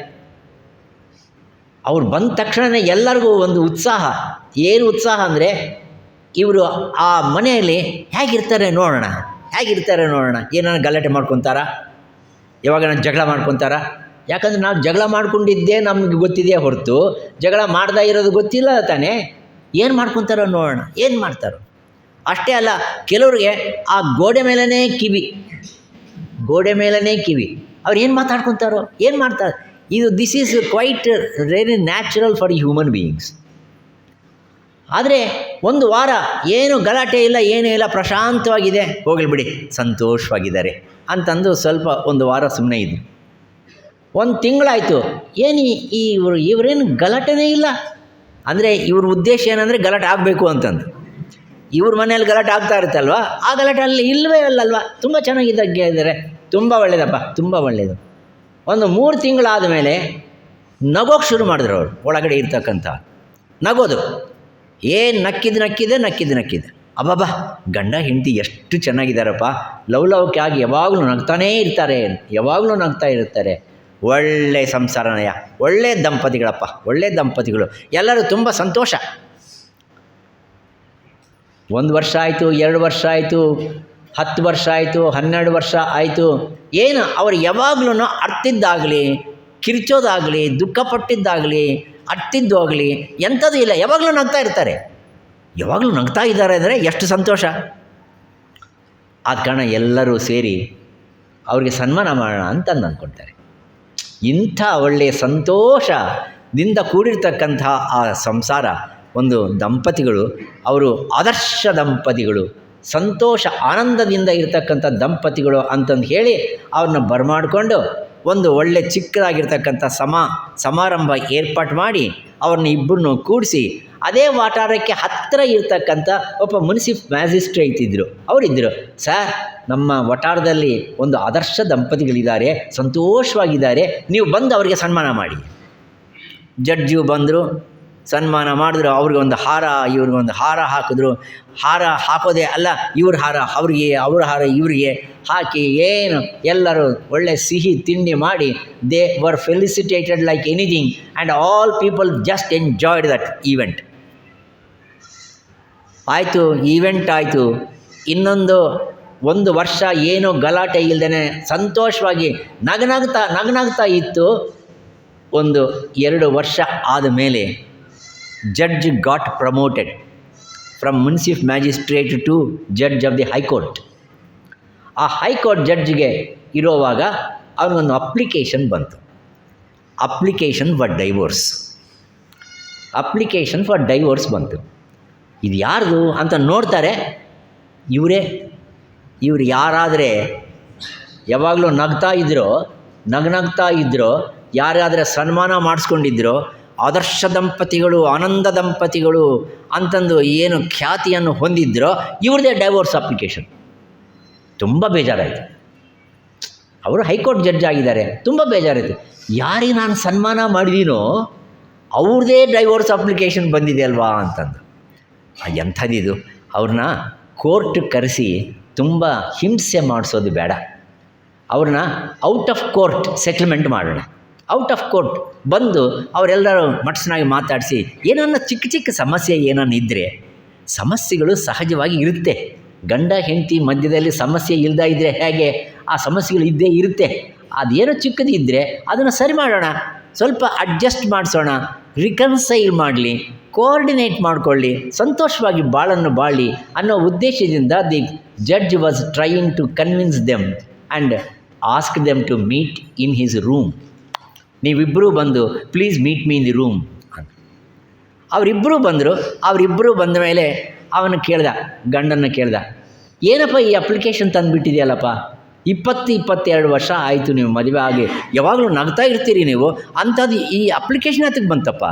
ಅವ್ರು ಬಂದ ತಕ್ಷಣ ಎಲ್ಲರಿಗೂ ಒಂದು ಉತ್ಸಾಹ. ಏನು ಉತ್ಸಾಹ ಅಂದರೆ ಇವರು ಆ ಮನೆಯಲ್ಲಿ ಹೇಗಿರ್ತಾರೆ ನೋಡೋಣ, ಏನಾರು ಗಲಾಟೆ ಮಾಡ್ಕೊತಾರ, ಯಾವಾಗ ಜಗಳ ಮಾಡ್ಕೊತಾರ. ಯಾಕಂದರೆ ನಾವು ಜಗಳ ಮಾಡ್ಕೊಂಡಿದ್ದೇ ನಮಗೆ ಗೊತ್ತಿದೆಯೇ ಹೊರತು ಜಗಳ ಮಾಡ್ತಾ ಇರೋದು ಗೊತ್ತಿಲ್ಲ ತಾನೇ. ಏನು ಮಾಡ್ಕೊತಾರೋ ನೋಡೋಣ, ಏನು ಮಾಡ್ತಾರೋ. ಅಷ್ಟೇ ಅಲ್ಲ, ಕೆಲವ್ರಿಗೆ ಆ ಗೋಡೆ ಮೇಲೇ ಕಿವಿ. ಅವ್ರು ಏನು ಮಾತಾಡ್ಕೊತಾರೋ, ಏನು ಮಾಡ್ತಾರೆ. This is quite very natural for human beings. ಆದರೆ ಒಂದು ವಾರ ಏನು ಗಲಾಟೆ ಇಲ್ಲ, ಏನೂ ಇಲ್ಲ, ಪ್ರಶಾಂತವಾಗಿದೆ, ಹೋಗಲಿ ಬಿಡಿ ಸಂತೋಷವಾಗಿದ್ದಾರೆ ಅಂತಂದು ಸ್ವಲ್ಪ ಒಂದು ವಾರ ಸುಮ್ಮನೆ ಇದ್ದರು. ಒಂದು ತಿಂಗಳಾಯಿತು, ಏನು ಇವರೇನು ಗಲಾಟೆನೇ ಇಲ್ಲ. ಅಂದರೆ ಇವ್ರ ಉದ್ದೇಶ ಏನಂದರೆ ಗಲಾಟೆ ಆಗಬೇಕು ಅಂತಂದು. ಇವ್ರ ಮನೇಲಿ ಗಲಾಟೆ ಆಗ್ತಾ ಇರುತ್ತಲ್ವ, ಆ ಗಲಾಟೆ ಅಲ್ಲಿ ಇಲ್ಲವೇ ಅಲ್ಲಲ್ವ, ತುಂಬ ಚೆನ್ನಾಗಿದ್ದಾರೆ, ತುಂಬ ಒಳ್ಳೇದಪ್ಪ, ತುಂಬ ಒಳ್ಳೆಯದು. ಒಂದು 3 ತಿಂಗಳಾದ ಮೇಲೆ ನಗೋಕ್ಕೆ ಶುರು ಮಾಡಿದ್ರು ಅವರು, ಒಳಗಡೆ ಇರ್ತಕ್ಕಂಥ ನಗೋದು. ಏನು ನಕ್ಕಿದ್ದು. ಅಬ್ಬಬ್ಬ, ಗಂಡ ಹೆಂಡತಿ ಎಷ್ಟು ಚೆನ್ನಾಗಿದ್ದಾರಪ್ಪ, ಲವಲವಿಕೆಯಾಗಿ ಯಾವಾಗಲೂ ನಗ್ತಾನೇ ಇರ್ತಾರೆ. ಒಳ್ಳೆ ಸಂಸಾರನಯ, ಒಳ್ಳೆ ದಂಪತಿಗಳಪ್ಪ, ಒಳ್ಳೆ ದಂಪತಿಗಳು, ಎಲ್ಲರೂ ತುಂಬ ಸಂತೋಷ. 1 ವರ್ಷ ಆಯಿತು, 2 ವರ್ಷ ಆಯಿತು, 10 ವರ್ಷ ಆಯಿತು, 12 ವರ್ಷ ಆಯಿತು. ಏನು ಅವ್ರು ಯಾವಾಗಲೂ ಅರ್ತಿದ್ದಾಗಲಿ, ಕಿರ್ಚೋದಾಗಲಿ, ದುಃಖಪಟ್ಟಿದ್ದಾಗಲಿ, ಅರ್ತಿದ್ದಾಗಲಿ ಎಂಥದ್ದು ಇಲ್ಲ, ಯಾವಾಗಲೂ ನಗ್ತಾ ಇರ್ತಾರೆ. ಯಾವಾಗಲೂ ನಗ್ತಾ ಇದ್ದಾರೆ ಅಂದರೆ ಎಷ್ಟು ಸಂತೋಷ. ಆದ ಕಾರಣ ಎಲ್ಲರೂ ಸೇರಿ ಅವ್ರಿಗೆ ಸನ್ಮಾನ ಮಾಡೋಣ ಅಂತ ಅಂದ್ಕೊಳ್ತಾರೆ. ಇಂಥ ಒಳ್ಳೆಯ ಸಂತೋಷದಿಂದ ಕೂಡಿರ್ತಕ್ಕಂಥ ಆ ಸಂಸಾರ, ಒಂದು ದಂಪತಿಗಳು, ಅವರು ಆದರ್ಶ ದಂಪತಿಗಳು, ಸಂತೋಷ ಆನಂದದಿಂದ ಇರತಕ್ಕಂಥ ದಂಪತಿಗಳು ಅಂತಂದು ಹೇಳಿ ಅವ್ರನ್ನ ಬರಮಾಡಿಕೊಂಡು ಒಂದು ಒಳ್ಳೆ ಚಿಕ್ಕದಾಗಿರ್ತಕ್ಕಂಥ ಸಮಾರಂಭ ಏರ್ಪಾటు ಮಾಡಿ ಅವ್ರನ್ನ ಇಬ್ಬರನ್ನು ಕೂಡಿಸಿ, ಅದೇ ವಠಾರಕ್ಕೆ ಹತ್ತಿರ ಇರ್ತಕ್ಕಂಥ ಒಬ್ಬ ಮ್ಯಾಜಿಸ್ಟ್ರೇಟ್ ಇದ್ದರು. ಅವರಿದ್ದರು, ಸರ್ ನಮ್ಮ ವಠಾರದಲ್ಲಿ ಒಂದು ಆದರ್ಶ ದಂಪತಿಗಳಿದ್ದಾರೆ, ಸಂತೋಷವಾಗಿದ್ದಾರೆ, ನೀವು ಬಂದು ಅವರಿಗೆ ಸನ್ಮಾನ ಮಾಡಿ. ಜಡ್ಜು ಬಂದರು, ಸನ್ಮಾನ ಮಾಡಿದ್ರು. ಅವ್ರಿಗೊಂದು ಹಾರ, ಇವ್ರಿಗೊಂದು ಹಾರ ಹಾಕಿದ್ರು. ಹಾರ ಹಾಕೋದೇ ಅಲ್ಲ, ಇವ್ರ ಹಾರ ಅವ್ರಿಗೆ, ಅವ್ರ ಹಾರ ಇವರಿಗೆ ಹಾಕಿ ಏನು ಎಲ್ಲರೂ ಒಳ್ಳೆ ಸಿಹಿ ತಿಂಡಿ ಮಾಡಿ, they were felicitated like anything and all people just enjoyed that event. ಆಯಿತು, ಈವೆಂಟ್ ಆಯಿತು. ಇನ್ನೊಂದು 1 ವರ್ಷ ಏನೋ ಗಲಾಟೆ ಇಲ್ಲದೇ ಸಂತೋಷವಾಗಿ ನಗನಾಗ್ತಾ ಇತ್ತು. 1-2 ವರ್ಷ ಆದ ಮೇಲೆ judge got promoted from munsif magistrate to judge of the high court. ಆ ಹೈಕೋರ್ಟ್ ಜಡ್ಜ್ಗೆ ಇರೋವಾಗ ಅವ್ರಿಗೊಂದು ಅಪ್ಲಿಕೇಶನ್ ಬಂತು, ಅಪ್ಲಿಕೇಶನ್ ಫಾರ್ ಡೈವೋರ್ಸ್ ಬಂತು. ಇದು ಯಾರ್ದು ಅಂತ ನೋಡ್ತಾರೆ. ಇವರು ಯಾರಾದರೆ ಯಾವಾಗಲೂ ನಗ್ತಾ ಇದ್ದರೋ, ಯಾರಾದರೆ ಸನ್ಮಾನ ಮಾಡಿಸ್ಕೊಂಡಿದ್ರೋ, ಆದರ್ಶ ದಂಪತಿಗಳು, ಆನಂದ ದಂಪತಿಗಳು ಅಂತಂದು ಏನು ಖ್ಯಾತಿಯನ್ನು ಹೊಂದಿದ್ರೋ, ಇವ್ರದ್ದೇ ಡೈವೋರ್ಸ್ ಅಪ್ಲಿಕೇಶನ್. ತುಂಬ ಬೇಜಾರಾಯಿತು. ಅವರು ಹೈಕೋರ್ಟ್ ಜಡ್ಜ್ ಆಗಿದ್ದಾರೆ, ತುಂಬ ಬೇಜಾರಾಯಿತು. ಯಾರಿಗೆ ನಾನು ಸನ್ಮಾನ ಮಾಡಿದ್ದೀನೋ ಅವ್ರದ್ದೇ ಡೈವೋರ್ಸ್ ಅಪ್ಲಿಕೇಶನ್ ಬಂದಿದೆ ಅಲ್ವಾ ಅಂತಂದು. ಎಂಥದ್ದಿದು, ಅವ್ರನ್ನ ಕೋರ್ಟ್ ಕರೆಸಿ ತುಂಬ ಹಿಂಸೆ ಮಾಡಿಸೋದು ಬೇಡ, ಅವ್ರನ್ನ ಔಟ್ ಆಫ್ ಕೋರ್ಟ್ ಸೆಟಲ್ಮೆಂಟ್ ಮಾಡೋಣ. ಔಟ್ ಆಫ್ ಕೋರ್ಟ್ ಬಂದು ಅವರೆಲ್ಲರೂ ಮಟ್ಸ್ನಾಗಿ ಮಾತಾಡಿಸಿ, ಏನನ್ನ ಚಿಕ್ಕ ಸಮಸ್ಯೆ ಇದ್ದರೆ, ಸಮಸ್ಯೆಗಳು ಸಹಜವಾಗಿ ಇರುತ್ತೆ. ಗಂಡ ಹೆಂಡತಿ ಮಧ್ಯದಲ್ಲಿ ಸಮಸ್ಯೆ ಇಲ್ಲದ ಇದ್ದರೆ ಹೇಗೆ, ಆ ಸಮಸ್ಯೆಗಳು ಇದ್ದೇ ಇರುತ್ತೆ. ಅದೇನೋ ಚಿಕ್ಕದಿದ್ದರೆ ಅದನ್ನು ಸರಿ ಮಾಡೋಣ, ಸ್ವಲ್ಪ ಅಡ್ಜಸ್ಟ್ ಮಾಡಿಸೋಣ, ರಿಕನ್ಸೈಲ್ ಮಾಡಲಿ, ಕೋಆರ್ಡಿನೇಟ್ ಮಾಡಿಕೊಳ್ಳಿ, ಸಂತೋಷವಾಗಿ ಬಾಳಿ ಅನ್ನೋ ಉದ್ದೇಶದಿಂದ the judge was trying to convince them and ask them to meet in his room. ನೀವಿಬ್ಬರೂ ಬಂದು please meet me in the room ಅಂತ. ಅವರಿಬ್ಬರೂ ಬಂದ ಮೇಲೆ ಗಂಡನ್ನು ಕೇಳ್ದ, ಏನಪ್ಪ ಈ ಅಪ್ಲಿಕೇಶನ್ ತಂದುಬಿಟ್ಟಿದೆಯಲ್ಲಪ್ಪ, 22 ವರ್ಷ ಆಯಿತು ನೀವು ಮದುವೆ ಆಗಿ, ಯಾವಾಗಲೂ ನಗ್ತಾ ಇರ್ತೀರಿ ನೀವು, ಅಂಥದ್ದು ಈ ಅಪ್ಲಿಕೇಶನ್ ಅದಕ್ಕೆ ಬಂತಪ್ಪ.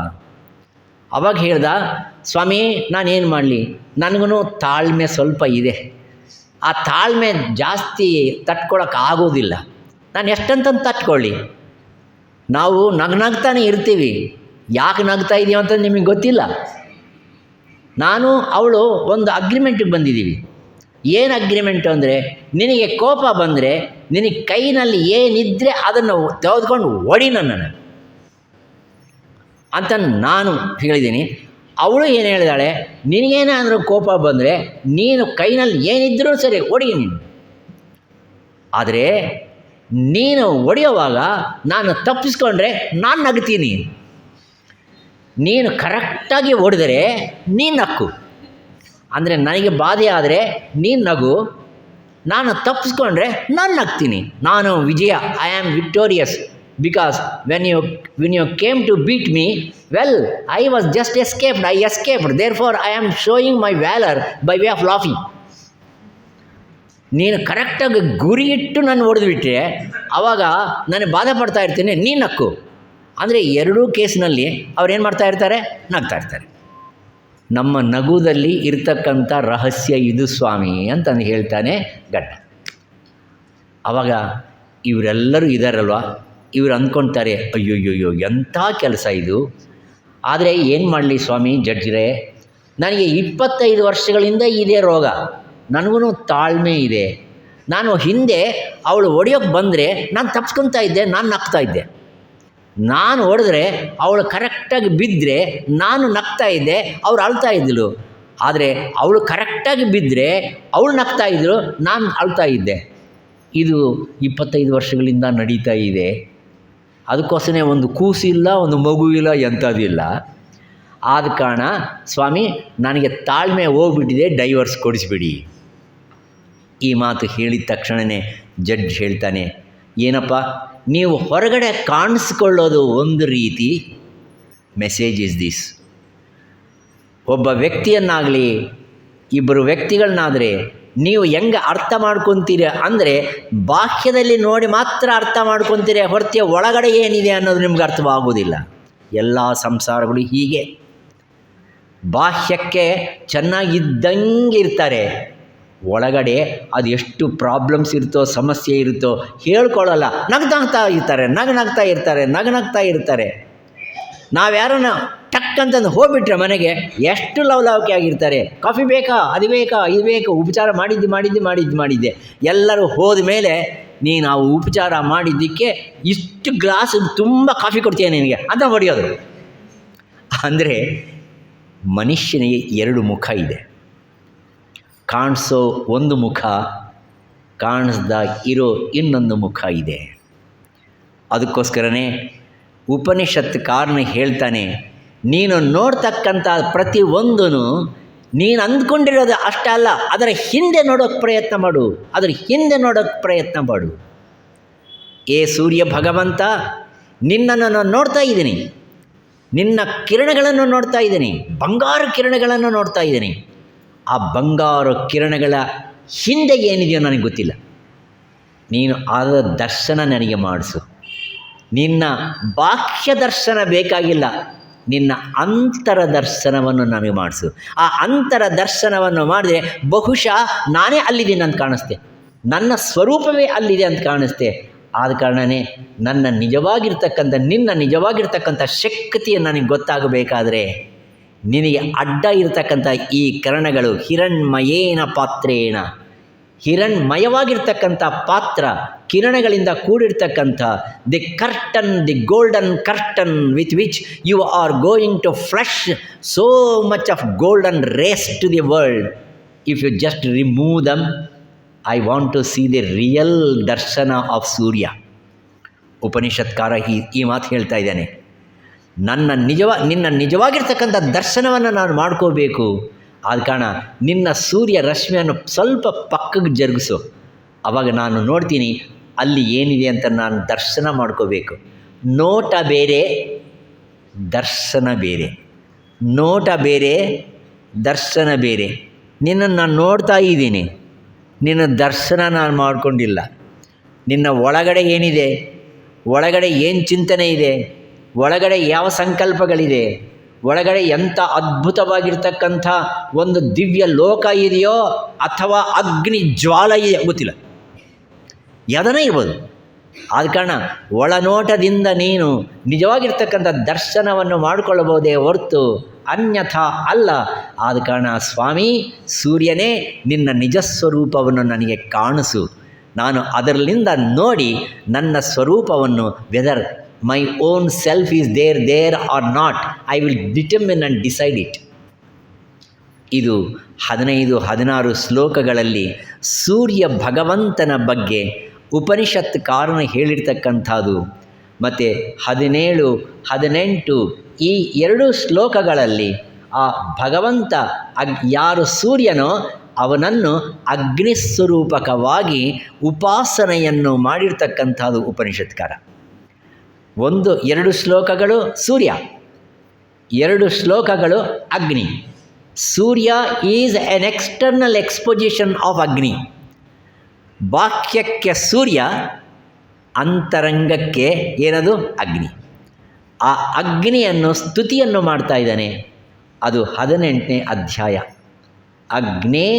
ಅವಾಗ ಹೇಳ್ದ, ಸ್ವಾಮಿ ನಾನೇನು ಮಾಡಲಿ, ನನಗೂ ತಾಳ್ಮೆ ಸ್ವಲ್ಪ ಇದೆ, ಆ ತಾಳ್ಮೆ ಜಾಸ್ತಿ ತಟ್ಕೊಳಕ್ಕೆ ಆಗೋದಿಲ್ಲ, ನಾನು ಎಷ್ಟಂತಂದು ತಟ್ಕೊಳ್ಳಿ. ನಾವು ನಗ್ತಾನೆ ಇರ್ತೀವಿ, ಯಾಕೆ ನಗ್ತಾ ಇದೀವಿ ಅಂತ ನಿಮಗೆ ಗೊತ್ತಿಲ್ಲ. ನಾನು ಅವಳು ಒಂದು ಅಗ್ರಿಮೆಂಟಿಗೆ ಬಂದಿದ್ದೀವಿ. ಏನು ಅಗ್ರಿಮೆಂಟು ಅಂದರೆ, ನಿನಗೆ ಕೋಪ ಬಂದರೆ ನಿನಗೆ ಕೈನಲ್ಲಿ ಏನಿದ್ದರೆ ಅದನ್ನು ತೆಗೆದುಕೊಂಡು ಹೊಡಿ ನನ್ನನ್ನು ಅಂತ ನಾನು ಹೇಳಿದ್ದೀನಿ. ಅವಳು ಏನು ಹೇಳಿದಾಳೆ, ನಿನಗೇನಾದರೂ ಕೋಪ ಬಂದರೆ ನೀನು ಕೈನಲ್ಲಿ ಏನಿದ್ದರೂ ಸರಿ ಹೊಡಿ ನೀನು, ಆದರೆ ನೀನು ಹೊಡೆಯುವಾಗ ನಾನು ತಪ್ಪಿಸ್ಕೊಂಡ್ರೆ ನಾನು ನಗ್ತೀನಿ, ನೀನು ಕರೆಕ್ಟಾಗಿ ಹೊಡೆದರೆ ನೀನು ನಕ್ಕು, ಅಂದರೆ ನನಗೆ ಬಾಧೆ ಆದರೆ ನೀನು ನಗು, ನಾನು ತಪ್ಪಿಸ್ಕೊಂಡ್ರೆ ನಾನು ನಗ್ತೀನಿ, ನಾನು Vijaya, I am victorious, because when you came to beat me, well I was just escaped, therefore I am showing my valour by way of laughing. ನೀನು ಕರೆಕ್ಟಾಗಿ ಗುರಿ ಇಟ್ಟು ನಾನು ಹೊಡೆದುಬಿಟ್ರೆ ಆವಾಗ ನಾನು ಬಾಧೆ ಪಡ್ತಾ ಇರ್ತೀನಿ, ನೀನು ನಕ್ಕು. ಅಂದರೆ ಎರಡೂ ಕೇಸ್ನಲ್ಲಿ ಅವ್ರೇನು ಮಾಡ್ತಾ ಇರ್ತಾರೆ? ನಗ್ತಾ ಇರ್ತಾರೆ. ನಮ್ಮ ನಗುದಲ್ಲಿ ಇರ್ತಕ್ಕಂಥ ರಹಸ್ಯ ಇದು ಸ್ವಾಮಿ ಅಂತಂದು ಹೇಳ್ತಾನೆ ಗಡ್ಡ. ಆವಾಗ ಇವರೆಲ್ಲರೂ ಇದ್ದಾರಲ್ವ, ಇವರು ಅಂದ್ಕೊಳ್ತಾರೆ, ಅಯ್ಯೋಯ್ಯೋ ಎಂಥ ಕೆಲಸ ಇದು. ಆದರೆ ಏನು ಮಾಡಲಿ ಸ್ವಾಮಿ ಜಡ್ಜ್ರೇ, ನನಗೆ 25 ವರ್ಷಗಳಿಂದ ಇದೇ ರೋಗ, ನನಗೂ ತಾಳ್ಮೆ ಇದೆ. ನಾನು ಹಿಂದೆ ಅವಳು ಹೊಡೆಯೋಕ್ಕೆ ಬಂದರೆ ನಾನು ತಪ್ಸ್ಕೊತಾ ಇದ್ದೆ, ನಾನು ನಗ್ತಾ ಇದ್ದೆ. ನಾನು ಹೊಡೆದ್ರೆ ಅವಳು ಕರೆಕ್ಟಾಗಿ ಬಿದ್ದರೆ ನಾನು ನಗ್ತಾ ಇದ್ದೆ, ಅವ್ರು ಅಳ್ತಾ ಇದ್ದಳು. ಆದರೆ ಅವಳು ಕರೆಕ್ಟಾಗಿ ಬಿದ್ದರೆ ಅವಳು ನಗ್ತಾ ಇದ್ದರು, ನಾನು ಅಳ್ತಾ ಇದ್ದೆ. ಇದು 25 ವರ್ಷಗಳಿಂದ ನಡೀತಾ ಇದೆ. ಅದಕ್ಕೋಸ್ಕರ ಒಂದು ಕೂಸಿಲ್ಲ, ಒಂದು ಮಗು ಇಲ್ಲ, ಎಂಥದಿಲ್ಲ. ಆದ ಕಾರಣ ಸ್ವಾಮಿ ನನಗೆ ತಾಳ್ಮೆ ಹೋಗ್ಬಿಟ್ಟಿದೆ, ಡೈವರ್ಸ್ ಕೊಡಿಸ್ಬಿಡಿ. ಈ ಮಾತು ಹೇಳಿದ ತಕ್ಷಣವೇ ಜಡ್ಜ್ ಹೇಳ್ತಾನೆ, ಏನಪ್ಪ ನೀವು ಹೊರಗಡೆ ಕಾಣಿಸ್ಕೊಳ್ಳೋದು ಒಂದು ರೀತಿ, ಮೆಸೇಜ್ ಇಸ್ ದಿಸ್. ಒಬ್ಬ ವ್ಯಕ್ತಿಯನ್ನಾಗಲಿ ಇಬ್ಬರು ವ್ಯಕ್ತಿಗಳನ್ನಾದರೆ ನೀವು ಹೆಂಗೆ ಅರ್ಥ ಮಾಡ್ಕೊತೀರ ಅಂದರೆ ಬಾಹ್ಯದಲ್ಲಿ ನೋಡಿ ಮಾತ್ರ ಅರ್ಥ ಮಾಡ್ಕೊತೀರ, ಹೊರತು ಒಳಗಡೆ ಏನಿದೆ ಅನ್ನೋದು ನಿಮ್ಗೆ ಅರ್ಥವಾಗೋದಿಲ್ಲ. ಎಲ್ಲ ಸಂಸಾರಗಳು ಹೀಗೆ, ಬಾಹ್ಯಕ್ಕೆ ಚೆನ್ನಾಗಿದ್ದಂಗೆ ಇರ್ತಾರೆ, ಒಳಗಡೆ ಅದು ಎಷ್ಟು ಪ್ರಾಬ್ಲಮ್ಸ್ ಇರುತ್ತೋ, ಸಮಸ್ಯೆ ಇರುತ್ತೋ ಹೇಳ್ಕೊಳ್ಳಲ್ಲ, ನಗ್ತಾ ಇರ್ತಾರೆ. ನಾವು ಯಾರನ್ನ ಟಕ್ ಅಂತಂದು ಹೋಗ್ಬಿಟ್ರೆ ಮನೆಗೆ ಎಷ್ಟು ಲವಲವಿಕೆ ಆಗಿರ್ತಾರೆ. ಕಾಫಿ ಬೇಕಾ, ಅದು ಬೇಕಾ, ಇದು ಬೇಕು, ಉಪಚಾರ ಮಾಡಿದ್ದೆ ಎಲ್ಲರೂ ಹೋದ ಮೇಲೆ ನೀನು ಆ ಉಪಚಾರ ಮಾಡಿದ್ದಕ್ಕೆ ಇಷ್ಟು ಗ್ಲಾಸ್ ತುಂಬ ಕಾಫಿ ಕೊಡ್ತೀಯ ನಿನಗೆ ಅಂತ ಹೊಡೆಯೋದು. ಅಂದರೆ ಮನುಷ್ಯನಿಗೆ ಎರಡು ಮುಖ ಇದೆ. ಕಾಣಿಸೋ ಒಂದು ಮುಖ, ಕಾಣಿಸ್ದ ಇರೋ ಇನ್ನೊಂದು ಮುಖ ಇದೆ. ಅದಕ್ಕೋಸ್ಕರನೇ ಉಪನಿಷತ್ಕಾರನ ಹೇಳ್ತಾನೆ, ನೀನು ನೋಡ್ತಕ್ಕಂಥ ಪ್ರತಿಯೊಂದೂ ನೀನು ಅಂದ್ಕೊಂಡಿರೋದು ಅಷ್ಟೇ ಅಲ್ಲ, ಅದರ ಹಿಂದೆ ನೋಡೋಕ್ಕೆ ಪ್ರಯತ್ನ ಮಾಡು. ಏ ಸೂರ್ಯ ಭಗವಂತ, ನಿನ್ನನ್ನು ನಾನು ನೋಡ್ತಾ ಇದ್ದೀನಿ, ನಿನ್ನ ಕಿರಣಗಳನ್ನು ನೋಡ್ತಾ ಇದ್ದೀನಿ, ಬಂಗಾರು ಕಿರಣಗಳನ್ನು ನೋಡ್ತಾ ಇದ್ದೀನಿ. ಆ ಬಂಗಾರು ಕಿರಣಗಳ ಹಿಂದೆ ಏನಿದೆಯೋ ನನಗೆ ಗೊತ್ತಿಲ್ಲ. ನೀನು ಆದ ದರ್ಶನ ನನಗೆ ಮಾಡಿಸು. ನಿನ್ನ ಬಾಹ್ಯ ದರ್ಶನ ಬೇಕಾಗಿಲ್ಲ, ನಿನ್ನ ಅಂತರ ದರ್ಶನವನ್ನು ನನಗೆ ಮಾಡಿಸು. ಆ ಅಂತರ ದರ್ಶನವನ್ನು ಮಾಡಿದ್ರೆ ಬಹುಶಃ ನಾನೇ ಅಲ್ಲಿದ್ದೀನಿ ಅಂತ ಕಾಣಿಸ್ತೆ, ನನ್ನ ಸ್ವರೂಪವೇ ಅಲ್ಲಿದೆ ಅಂತ ಕಾಣಿಸ್ತೆ. ಆದ ಕಾರಣವೇ ನಿನ್ನ ನಿಜವಾಗಿರ್ತಕ್ಕಂಥ ಶಕ್ತಿಯನ್ನು ನನಗೆ ಗೊತ್ತಾಗಬೇಕಾದ್ರೆ ನಿನಗೆ ಅಡ್ಡ ಇರತಕ್ಕಂಥ ಈ ಕರಣಗಳು ಹಿರಣ್ಮಯೇನ ಪಾತ್ರೇಣ, ಹಿರಣ್ಮಯವಾಗಿರ್ತಕ್ಕಂಥ ಪಾತ್ರ, ಕಿರಣಗಳಿಂದ ಕೂಡಿರ್ತಕ್ಕಂಥ the golden curtain with which you are going to flush so much of golden rays to the world. If you just remove them, I want to see the real darshana of Surya. ಉಪನಿಷತ್ಕಾರ ಈ ಮಾತು ಹೇಳ್ತಾ ಇದ್ದಾನೆ. ನಿನ್ನ ನಿಜವಾಗಿರ್ತಕ್ಕಂಥ ದರ್ಶನವನ್ನು ನಾನು ಮಾಡ್ಕೋಬೇಕು. ಆದ ಕಾರಣ ನಿನ್ನ ಸೂರ್ಯ ರಶ್ಮಿಯನ್ನು ಸ್ವಲ್ಪ ಪಕ್ಕಕ್ಕೆ ಜರುಗಿಸು, ಆವಾಗ ನಾನು ನೋಡ್ತೀನಿ ಅಲ್ಲಿ ಏನಿದೆ ಅಂತ ನಾನು ದರ್ಶನ ಮಾಡ್ಕೋಬೇಕು. ನೋಟ ಬೇರೆ, ದರ್ಶನ ಬೇರೆ. ನೋಟ ಬೇರೆ, ದರ್ಶನ ಬೇರೆ. ನಿನ್ನನ್ನು ನಾನು ನೋಡ್ತಾ ಇದ್ದೀನಿ, ನಿನ್ನ ದರ್ಶನ ನಾನು ಮಾಡಿಕೊಂಡಿಲ್ಲ. ನಿನ್ನ ಒಳಗಡೆ ಏನಿದೆ, ಒಳಗಡೆ ಏನು ಚಿಂತನೆ ಇದೆ, ಒಳಗಡೆ ಯಾವ ಸಂಕಲ್ಪಗಳಿದೆ, ಒಳಗಡೆ ಎಂಥ ಅದ್ಭುತವಾಗಿರ್ತಕ್ಕಂಥ ಒಂದು ದಿವ್ಯ ಲೋಕ ಇದೆಯೋ ಅಥವಾ ಅಗ್ನಿ ಜ್ವಾಲ ಇದೆಯೋ ಗೊತ್ತಿಲ್ಲ, ಯಾವುದನ್ನೇ ಇರ್ಬೋದು. ಆದ ಕಾರಣ ಒಳನೋಟದಿಂದ ನೀನು ನಿಜವಾಗಿರ್ತಕ್ಕಂಥ ದರ್ಶನವನ್ನು ಮಾಡಿಕೊಳ್ಳಬಹುದೇ ಹೊರತು ಅನ್ಯಥಾ ಅಲ್ಲ. ಆದ ಕಾರಣ ಸ್ವಾಮಿ ಸೂರ್ಯನೇ, ನಿನ್ನ ನಿಜ ಸ್ವರೂಪವನ್ನು ನನಗೆ ಕಾಣಿಸು. ನಾನು ಅದರಲ್ಲಿಂದ ನೋಡಿ ನನ್ನ ಸ್ವರೂಪವನ್ನು, whether my own self is there or not, I will determine and decide it. ಇದು 15-16 ಶ್ಲೋಕಗಳಲ್ಲಿ ಸೂರ್ಯ ಭಗವಂತನ ಬಗ್ಗೆ ಉಪನಿಷತ್ಕಾರನ ಹೇಳಿರ್ತಕ್ಕಂಥದ್ದು. ಮತ್ತು 17-18 ಈ 2 ಶ್ಲೋಕಗಳಲ್ಲಿ ಆ ಭಗವಂತ ಯಾರು ಸೂರ್ಯನೋ ಅವನನ್ನು ಅಗ್ನಿಸ್ವರೂಪಕವಾಗಿ ಉಪಾಸನೆಯನ್ನು ಮಾಡಿರ್ತಕ್ಕಂಥದ್ದು ಉಪನಿಷತ್ಕಾರ. 1-2 ಶ್ಲೋಕಗಳು ಸೂರ್ಯ, 2 ಶ್ಲೋಕಗಳು ಅಗ್ನಿ. ಸೂರ್ಯ ಈಸ್ ಎನ್ ಎಕ್ಸ್ಟರ್ನಲ್ ಎಕ್ಸ್ಪೊಸಿಷನ್ ಆಫ್ ಅಗ್ನಿ. ಬಾಹ್ಯಕ್ಕೆ ಸೂರ್ಯ, ಅಂತರಂಗಕ್ಕೆ ಏನದು ಅಗ್ನಿ. ಆ ಅಗ್ನಿಯನ್ನು ಸ್ತುತಿಯನ್ನು ಮಾಡ್ತಾ ಇದ್ದಾನೆ. ಅದು 18ನೇ ಅಧ್ಯಾಯ. ಅಗ್ನೇ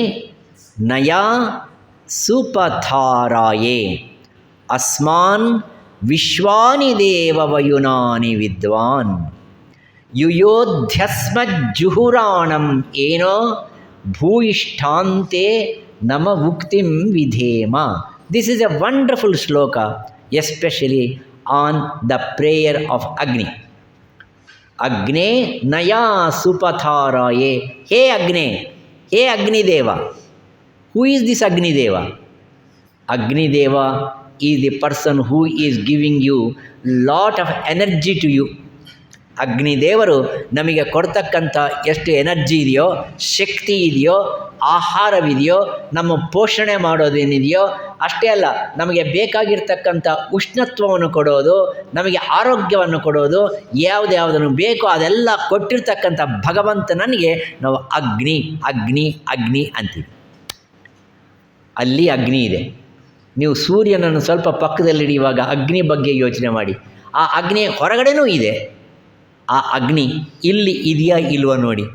ನಯಾ ಸುಪಥಾರಾಯೇ ಅಸ್ಮಾನ್ ವಿಶ್ವಾನಿ ದೇವವಯುನಾನಿ ವಿದ್ವಾನ್ ಯುಯೋಧ್ಯಸ್ಮಜ್ಜುಹುರಾಣಂ ಏನೋ ಭೂಯಿಷ್ಠಾಂತೆ ನಮ ಉಕ್ತಿಂ ವಿಧೇಮ. This is a wonderful shloka, especially on the prayer of Agni. ಅಗ್ನೇ ನಯಾ ಸುಪಥಾರಾಯೇ. ಹೇ ಅಗ್ನೇ, ಹೇ ಅಗ್ನಿದೇವ. Who is this Agnideva? Agnideva is the person who is giving you lot of energy to you. ಅಗ್ನಿದೇವರು ನಮಗೆ ಕೊಡ್ತಕ್ಕಂಥ ಎಷ್ಟು ಎನರ್ಜಿ ಇದೆಯೋ, ಶಕ್ತಿ ಇದೆಯೋ, ಆಹಾರವಿದೆಯೋ, ನಮ್ಮ ಪೋಷಣೆ ಮಾಡೋದೇನಿದೆಯೋ ಅಷ್ಟೇ ಅಲ್ಲ, ನಮಗೆ ಬೇಕಾಗಿರ್ತಕ್ಕಂಥ ಉಷ್ಣತ್ವವನ್ನು ಕೊಡೋದು, ನಮಗೆ ಆರೋಗ್ಯವನ್ನು ಕೊಡೋದು, ಯಾವುದ್ಯಾವುದನ್ನು ಬೇಕೋ ಅದೆಲ್ಲ ಕೊಟ್ಟಿರ್ತಕ್ಕಂಥ ಭಗವಂತನಿಗೆ ನಾವು ಅಗ್ನಿ ಅಗ್ನಿ ಅಗ್ನಿ ಅಂತೀವಿ. ಅಲ್ಲಿ ಅಗ್ನಿ ಇದೆ. ನೀವು ಸೂರ್ಯನನ್ನು ಸ್ವಲ್ಪ ಪಕ್ಕದಲ್ಲಿಡಿಯುವಾಗ ಅಗ್ನಿ ಬಗ್ಗೆ ಯೋಚನೆ ಮಾಡಿ. ಆ ಅಗ್ನಿ ಹೊರಗಡೆನೂ ಇದೆ. ಆ ಅಗ್ನಿ ಇಲ್ಲಿ ಇದೆಯಾ ಇಲ್ವಾ ನೋಡಿ.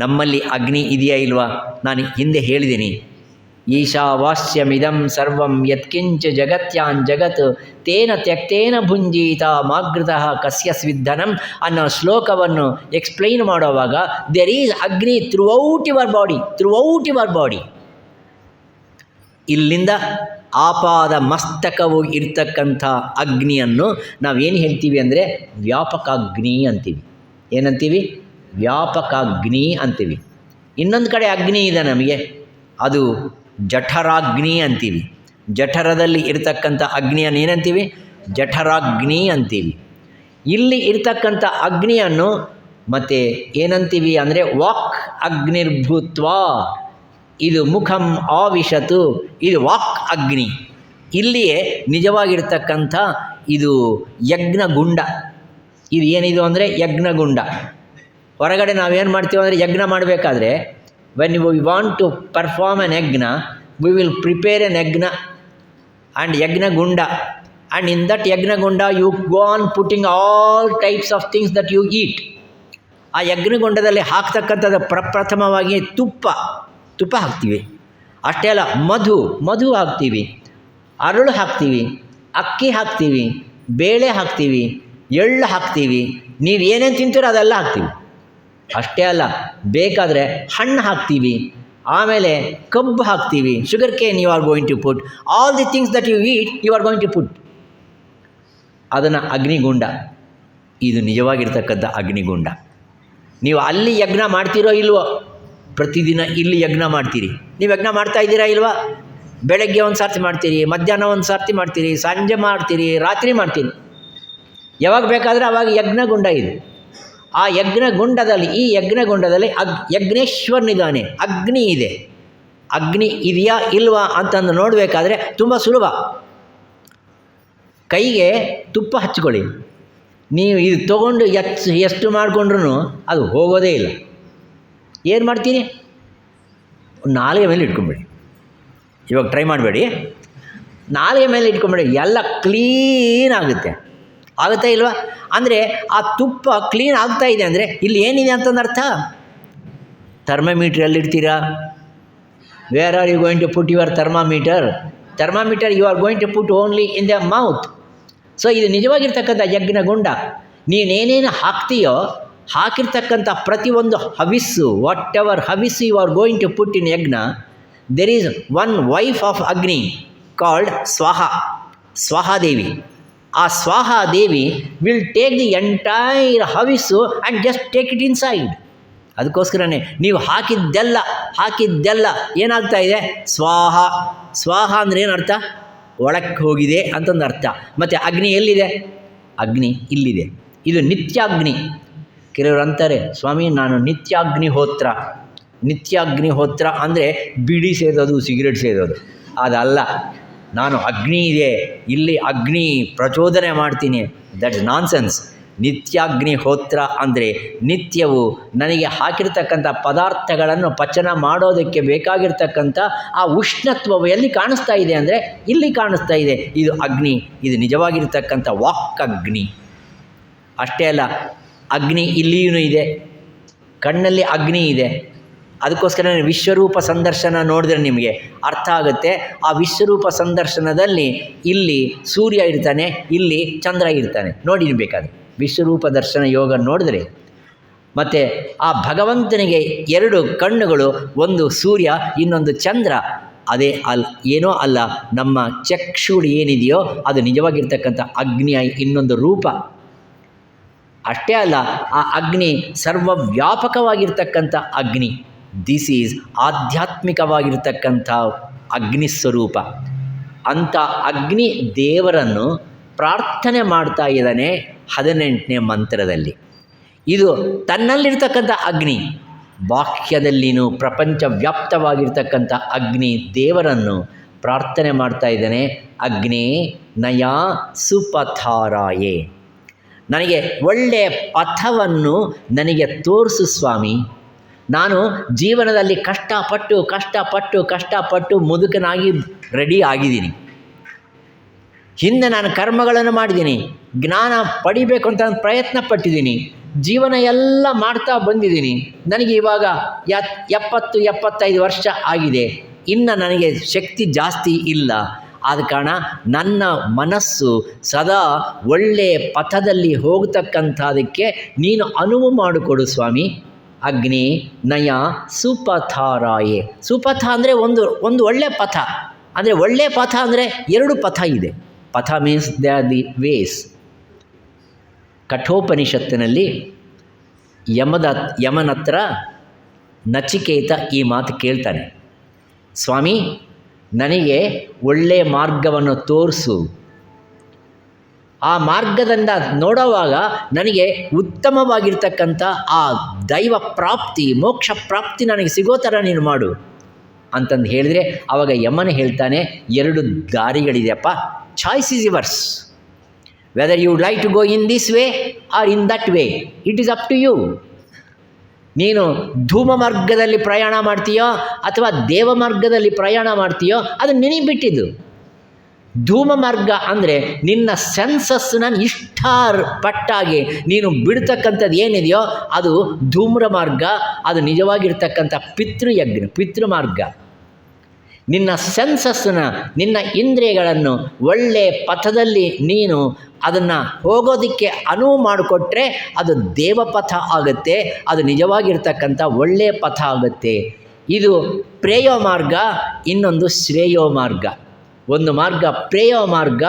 ನಮ್ಮಲ್ಲಿ ಅಗ್ನಿ ಇದೆಯಾ ಇಲ್ವಾ? ನಾನು ಹಿಂದೆ ಹೇಳಿದ್ದೀನಿ, ಈಶಾವಾಸ್ಯಮಿದಂ ಸರ್ವಂ ಯತ್ಕಿಂಚ ಜಗತ್ಯಾನ್ ಜಗತ್ ತೇನ ತ್ಯಕ್ತೇನ ಭುಂಜೀತ ಮಾಗೃತಃ ಕಸ್ಯ ಸ್ವಿಧನಂ ಅನ್ನೋ ಶ್ಲೋಕವನ್ನು ಎಕ್ಸ್ಪ್ಲೈನ್ ಮಾಡುವಾಗ ದೇರ್ ಈಸ್ ಅಗ್ನಿ throughout your body, throughout your body. ಇಲ್ಲಿಂದ ಆಪಾದ ಮಸ್ತಕವು ಇರ್ತಕ್ಕಂಥ ಅಗ್ನಿಯನ್ನು ನಾವೇನು ಹೇಳ್ತೀವಿ ಅಂದರೆ ವ್ಯಾಪಕಾಗ್ನಿ ಅಂತೀವಿ. ಏನಂತೀವಿ? ವ್ಯಾಪಕಾಗ್ನಿ ಅಂತೀವಿ. ಇನ್ನೊಂದು ಕಡೆ ಅಗ್ನಿ ಇದೆ ನಮಗೆ, ಅದು ಜಠರಾಗ್ನಿ ಅಂತೀವಿ. ಜಠರದಲ್ಲಿ ಇರ್ತಕ್ಕಂಥ ಅಗ್ನಿಯನ್ನು ಏನಂತೀವಿ? ಜಠರಾಗ್ನಿ ಅಂತೀವಿ. ಇಲ್ಲಿ ಇರ್ತಕ್ಕಂಥ ಅಗ್ನಿಯನ್ನು ಮತ್ತು ಏನಂತೀವಿ ಅಂದರೆ ವಾಕ್ ಅಗ್ನಿರ್ಭೂತ್ವ. ಇದು ಮುಖಂ ಆವಿಶತು, ಇದು ವಾಕ್ ಅಗ್ನಿ. ಇಲ್ಲಿಯೇ ನಿಜವಾಗಿರ್ತಕ್ಕಂಥ ಇದು ಯಜ್ಞಗುಂಡ. ಇದು ಏನಿದು ಅಂದರೆ ಯಜ್ಞಗುಂಡ. ಹೊರಗಡೆ ನಾವೇನು ಮಾಡ್ತೀವಿ ಅಂದರೆ ಯಜ್ಞ ಮಾಡಬೇಕಾದ್ರೆ when we want to perform an yajna, we will prepare an yajna and yajnagunda. And in that yajnagunda you go on putting all types of things that you eat. ಆ ಯಜ್ಞಗುಂಡದಲ್ಲಿ ಹಾಕ್ತಕ್ಕಂಥದ್ದು ಪ್ರಪ್ರಥಮವಾಗಿ ತುಪ್ಪ ಹಾಕ್ತೀವಿ. ಅಷ್ಟೇ ಅಲ್ಲ, ಮಧು ಹಾಕ್ತೀವಿ, ಅರಳು ಹಾಕ್ತೀವಿ, ಅಕ್ಕಿ ಹಾಕ್ತೀವಿ, ಬೇಳೆ ಹಾಕ್ತೀವಿ, ಎಳ್ಳು ಹಾಕ್ತೀವಿ. ನೀವು ಏನೇನು ತಿಂತೀರೋ ಅದೆಲ್ಲ ಹಾಕ್ತೀವಿ. ಅಷ್ಟೇ ಅಲ್ಲ, ಬೇಕಾದರೆ ಹಣ್ಣು ಹಾಕ್ತೀವಿ, ಆಮೇಲೆ ಕಬ್ಬು ಹಾಕ್ತೀವಿ, sugarcane you are going to put, all the things that you eat you are going to put. ಅದನ್ನು ಅಗ್ನಿಗುಂಡ. ಇದು ನಿಜವಾಗಿರ್ತಕ್ಕಂಥ ಅಗ್ನಿಗುಂಡ. ನೀವು ಅಲ್ಲಿ ಯಜ್ಞ ಮಾಡ್ತೀರೋ ಇಲ್ವೋ, ಪ್ರತಿದಿನ ಇಲ್ಲಿ ಯಜ್ಞ ಮಾಡ್ತೀರಿ. ನೀವು ಯಜ್ಞ ಮಾಡ್ತಾ ಇದ್ದೀರಾ ಇಲ್ವಾ? ಬೆಳಗ್ಗೆ ಒಂದು ಸರ್ತಿ ಮಾಡ್ತೀರಿ, ಮಧ್ಯಾಹ್ನ ಒಂದು ಸರ್ತಿ ಮಾಡ್ತೀರಿ, ಸಂಜೆ ಮಾಡ್ತೀರಿ, ರಾತ್ರಿ ಮಾಡ್ತೀರಿ. ಯಾವಾಗ ಬೇಕಾದರೆ ಆವಾಗ ಯಜ್ಞಗುಂಡ ಇದೆ. ಆ ಯಜ್ಞಗುಂಡದಲ್ಲಿ, ಈ ಯಜ್ಞಗುಂಡದಲ್ಲಿ ಯಜ್ಞೇಶ್ವರನಿದ್ದಾನೆ, ಅಗ್ನಿ ಇದೆ. ಅಗ್ನಿ ಇದೆಯಾ ಇಲ್ವಾ ಅಂತಂದು ನೋಡಬೇಕಾದ್ರೆ ತುಂಬ ಸುಲಭ. ಕೈಗೆ ತುಪ್ಪ ಹಚ್ಕೊಳ್ಳಿ. ನೀವು ಇದು ತೊಗೊಂಡು ಎಷ್ಟು ಮಾಡಿಕೊಂಡ್ರೂ ಅದು ಹೋಗೋದೇ ಇಲ್ಲ. ಏನು ಮಾಡ್ತೀರಿ? ನಾಲಿಗೆ ಮೇಲೆ ಇಟ್ಕೊಂಬೇಡಿ. ಇವಾಗ ಟ್ರೈ ಮಾಡಬೇಡಿ. ನಾಲಿಗೆ ಮೇಲೆ ಇಟ್ಕೊಂಬೇಡಿ, ಎಲ್ಲ ಕ್ಲೀನ್ ಆಗುತ್ತೆ. ಆಗುತ್ತಾ ಇಲ್ವಾ? ಅಂದರೆ ಆ ತುಪ್ಪ ಕ್ಲೀನ್ ಆಗ್ತಾ ಇದೆ ಅಂದರೆ ಇಲ್ಲಿ ಏನಿದೆ ಅಂತಂದು ಅರ್ಥ. ಥರ್ಮಾಮೀಟ್ರ್ ಎಲ್ಲಿಡ್ತೀರಾ? Where are you going to put your thermometer? Thermometer you are going to put only in the mouth. So ಇದು ನಿಜವಾಗಿರ್ತಕ್ಕಂಥ ಯಜ್ಞಗುಂಡ. ನೀನೇನೇನು ಹಾಕ್ತೀಯೋ ಹಾಕಿರ್ತಕ್ಕಂಥ ಪ್ರತಿಯೊಂದು ಹವಿಸ್ಸು, whatever havissu you are going to put in yajna, there is one wife of Agni called Swahadevi. ಆ Swahadevi will take the entire havissu and just take it inside. ಅದಕ್ಕೋಸ್ಕರನೇ ನೀವು ಹಾಕಿದ್ದೆಲ್ಲ ಏನಾಗ್ತಾ ಇದೆ? ಸ್ವಾಹ ಅಂದರೆ ಏನರ್ಥ? ಒಳಕ್ಕೆ ಹೋಗಿದೆ ಅಂತಂದು ಅರ್ಥ. ಮತ್ತು ಅಗ್ನಿ ಎಲ್ಲಿದೆ? ಅಗ್ನಿ ಇಲ್ಲಿದೆ. ಇದು ನಿತ್ಯಾಗ್ನಿ. ಕೆಲವರು ಅಂತಾರೆ, ಸ್ವಾಮಿ ನಾನು ನಿತ್ಯಾಗ್ನಿಹೋತ್ರ ಅಂದರೆ ಬಿಡಿ ಸೇದೋದು, ಸಿಗರೇಟ್ ಸೇದೋದು. ಅದಲ್ಲ. ನಾನು ಅಗ್ನಿ ಇದೆ, ಇಲ್ಲಿ ಅಗ್ನಿ ಪ್ರಚೋದನೆ ಮಾಡ್ತೀನಿ. That is nonsense. ನಿತ್ಯಾಗ್ನಿಹೋತ್ರ ಅಂದರೆ ನಿತ್ಯವು ನನಗೆ ಹಾಕಿರ್ತಕ್ಕಂಥ ಪದಾರ್ಥಗಳನ್ನು ಪಚನ ಮಾಡೋದಕ್ಕೆ ಬೇಕಾಗಿರ್ತಕ್ಕಂಥ ಆ ಉಷ್ಣತ್ವವು ಎಲ್ಲಿ ಕಾಣಿಸ್ತಾ ಇದೆ ಅಂದರೆ ಇಲ್ಲಿ ಕಾಣಿಸ್ತಾ ಇದೆ. ಇದು ಅಗ್ನಿ, ಇದು ನಿಜವಾಗಿರ್ತಕ್ಕಂಥ ವಾಕ್ ಅಗ್ನಿ. ಅಷ್ಟೇ ಅಲ್ಲ, ಅಗ್ನಿ ಇಲ್ಲಿಯೂ ಇದೆ, ಕಣ್ಣಲ್ಲಿ ಅಗ್ನಿ ಇದೆ. ಅದಕ್ಕೋಸ್ಕರ ವಿಶ್ವರೂಪ ಸಂದರ್ಶನ ನೋಡಿದ್ರೆ ನಿಮಗೆ ಅರ್ಥ ಆಗುತ್ತೆ. ಆ ವಿಶ್ವರೂಪ ಸಂದರ್ಶನದಲ್ಲಿ ಇಲ್ಲಿ ಸೂರ್ಯ ಇರ್ತಾನೆ, ಇಲ್ಲಿ ಚಂದ್ರ ಇರ್ತಾನೆ. ನೋಡಿ ಬೇಕಾದ್ರೆ ವಿಶ್ವರೂಪ ದರ್ಶನ ಯೋಗ ನೋಡಿದ್ರೆ, ಮತ್ತು ಆ ಭಗವಂತನಿಗೆ 2 ಕಣ್ಣುಗಳು, ಒಂದು ಸೂರ್ಯ ಇನ್ನೊಂದು ಚಂದ್ರ. ಅದೇ ಏನೋ ಅಲ್ಲ, ನಮ್ಮ ಚಕ್ಷುಡು ಏನಿದೆಯೋ ಅದು ನಿಜವಾಗಿರ್ತಕ್ಕಂಥ ಅಗ್ನಿಯ ಇನ್ನೊಂದು ರೂಪ. ಅಷ್ಟೇ ಅಲ್ಲ, ಆ ಅಗ್ನಿ ಸರ್ವವ್ಯಾಪಕವಾಗಿರ್ತಕ್ಕಂಥ ಅಗ್ನಿ. ದಿಸ್ ಈಸ್ ಆಧ್ಯಾತ್ಮಿಕವಾಗಿರ್ತಕ್ಕಂಥ ಅಗ್ನಿ ಸ್ವರೂಪ. ಅಂಥ ಅಗ್ನಿ ದೇವರನ್ನು ಪ್ರಾರ್ಥನೆ ಮಾಡ್ತಾ ಇದ್ದಾನೆ 18ನೇ ಮಂತ್ರದಲ್ಲಿ. ಇದು ತನ್ನಲ್ಲಿರ್ತಕ್ಕಂಥ ಅಗ್ನಿ, ಬಾಹ್ಯದಲ್ಲಿನೂ ಪ್ರಪಂಚ ವ್ಯಾಪ್ತವಾಗಿರ್ತಕ್ಕಂಥ ಅಗ್ನಿ ದೇವರನ್ನು ಪ್ರಾರ್ಥನೆ ಮಾಡ್ತಾ ಇದ್ದಾನೆ. ಅಗ್ನೇ ನಯ ಸುಪಥಾರಾಯೇ, ನನಗೆ ಒಳ್ಳೆಯ ಪಥವನ್ನು ನನಗೆ ತೋರಿಸು ಸ್ವಾಮಿ. ನಾನು ಜೀವನದಲ್ಲಿ ಕಷ್ಟಪಟ್ಟು ಮುದುಕನಾಗಿ ರೆಡಿ ಆಗಿದ್ದೀನಿ. ಹಿಂದೆ ನಾನು ಕರ್ಮಗಳನ್ನು ಮಾಡಿದ್ದೀನಿ, ಜ್ಞಾನ ಪಡಿಬೇಕು ಅಂತ ಪ್ರಯತ್ನ ಪಟ್ಟಿದ್ದೀನಿ, ಜೀವನ ಎಲ್ಲ ಮಾಡ್ತಾ ಬಂದಿದ್ದೀನಿ. ನನಗೆ ಇವಾಗ 70-75 ವರ್ಷ ಆಗಿದೆ. ಇನ್ನು ನನಗೆ ಶಕ್ತಿ ಜಾಸ್ತಿ ಇಲ್ಲ. ಆದ ಕಾರಣ ನನ್ನ ಮನಸ್ಸು ಸದಾ ಒಳ್ಳೆಯ ಪಥದಲ್ಲಿ ಹೋಗ್ತಕ್ಕಂಥದಕ್ಕೆ ನೀನು ಅನುವು ಮಾಡಿಕೊಡು ಸ್ವಾಮಿ. ಅಗ್ನಿ ನಯ ಸುಪಥಾರಾಯೇ. ಸುಪಥ ಅಂದರೆ ಒಂದು ಒಳ್ಳೆಯ ಪಥ. ಅಂದರೆ ಒಳ್ಳೆಯ ಪಥ ಅಂದರೆ 2 ಪಥ ಇದೆ. Patha means they are the ways. ಕಠೋಪನಿಷತ್ತಿನಲ್ಲಿ ಯಮನತ್ರ ನಚಿಕೇತ ಈ ಮಾತು ಕೇಳ್ತಾನೆ, ಸ್ವಾಮಿ ನನಗೆ ಒಳ್ಳೆಯ ಮಾರ್ಗವನ್ನು ತೋರಿಸು. ಆ ಮಾರ್ಗದಿಂದ ನೋಡುವಾಗ ನನಗೆ ಉತ್ತಮವಾಗಿರ್ತಕ್ಕಂಥ ಆ ದೈವ ಪ್ರಾಪ್ತಿ, ಮೋಕ್ಷ ಪ್ರಾಪ್ತಿ ನನಗೆ ಸಿಗೋ ಥರ ನೀನು ಮಾಡು ಅಂತಂದು ಹೇಳಿದರೆ, ಆವಾಗ ಯಮನ ಹೇಳ್ತಾನೆ, 2 ದಾರಿಗಳಿದೆಯಪ್ಪ, choice is yours. Whether you would like to go in this way or in that way, it is up to you. ನೀನು ಧೂಮ ಮಾರ್ಗದಲ್ಲಿ ಪ್ರಯಾಣ ಮಾಡ್ತೀಯೋ ಅಥವಾ ದೇವ ಮಾರ್ಗದಲ್ಲಿ ಪ್ರಯಾಣ ಮಾಡ್ತೀಯೋ ಅದು ನಿನಗೆ ಬಿಟ್ಟಿದ್ದು. ಧೂಮ ಮಾರ್ಗ ಅಂದರೆ ನಿನ್ನ ಸೆನ್ಸಸ್ನ ಇಷ್ಟಪಟ್ಟಾಗಿ ನೀನು ಬಿಡ್ತಕ್ಕಂಥದ್ದು ಏನಿದೆಯೋ ಅದು ಧೂಮ್ರ ಮಾರ್ಗ. ಅದು ನಿಜವಾಗಿರ್ತಕ್ಕಂಥ ಪಿತೃ ಮಾರ್ಗ. ನಿನ್ನ ಸೆನ್ಸಸ್ನ, ನಿನ್ನ ಇಂದ್ರಿಯಗಳನ್ನು ಒಳ್ಳೆಯ ಪಥದಲ್ಲಿ ನೀನು ಅದನ್ನು ಹೋಗೋದಕ್ಕೆ ಅನುವು ಮಾಡಿಕೊಟ್ರೆ ಅದು ದೇವಪಥ ಆಗುತ್ತೆ. ಅದು ನಿಜವಾಗಿರ್ತಕ್ಕಂಥ ಒಳ್ಳೆಯ ಪಥ ಆಗುತ್ತೆ. ಇದು ಪ್ರೇಯೋ ಮಾರ್ಗ, ಇನ್ನೊಂದು ಶ್ರೇಯೋ ಮಾರ್ಗ. ಒಂದು ಮಾರ್ಗ ಪ್ರೇಯೋ ಮಾರ್ಗ,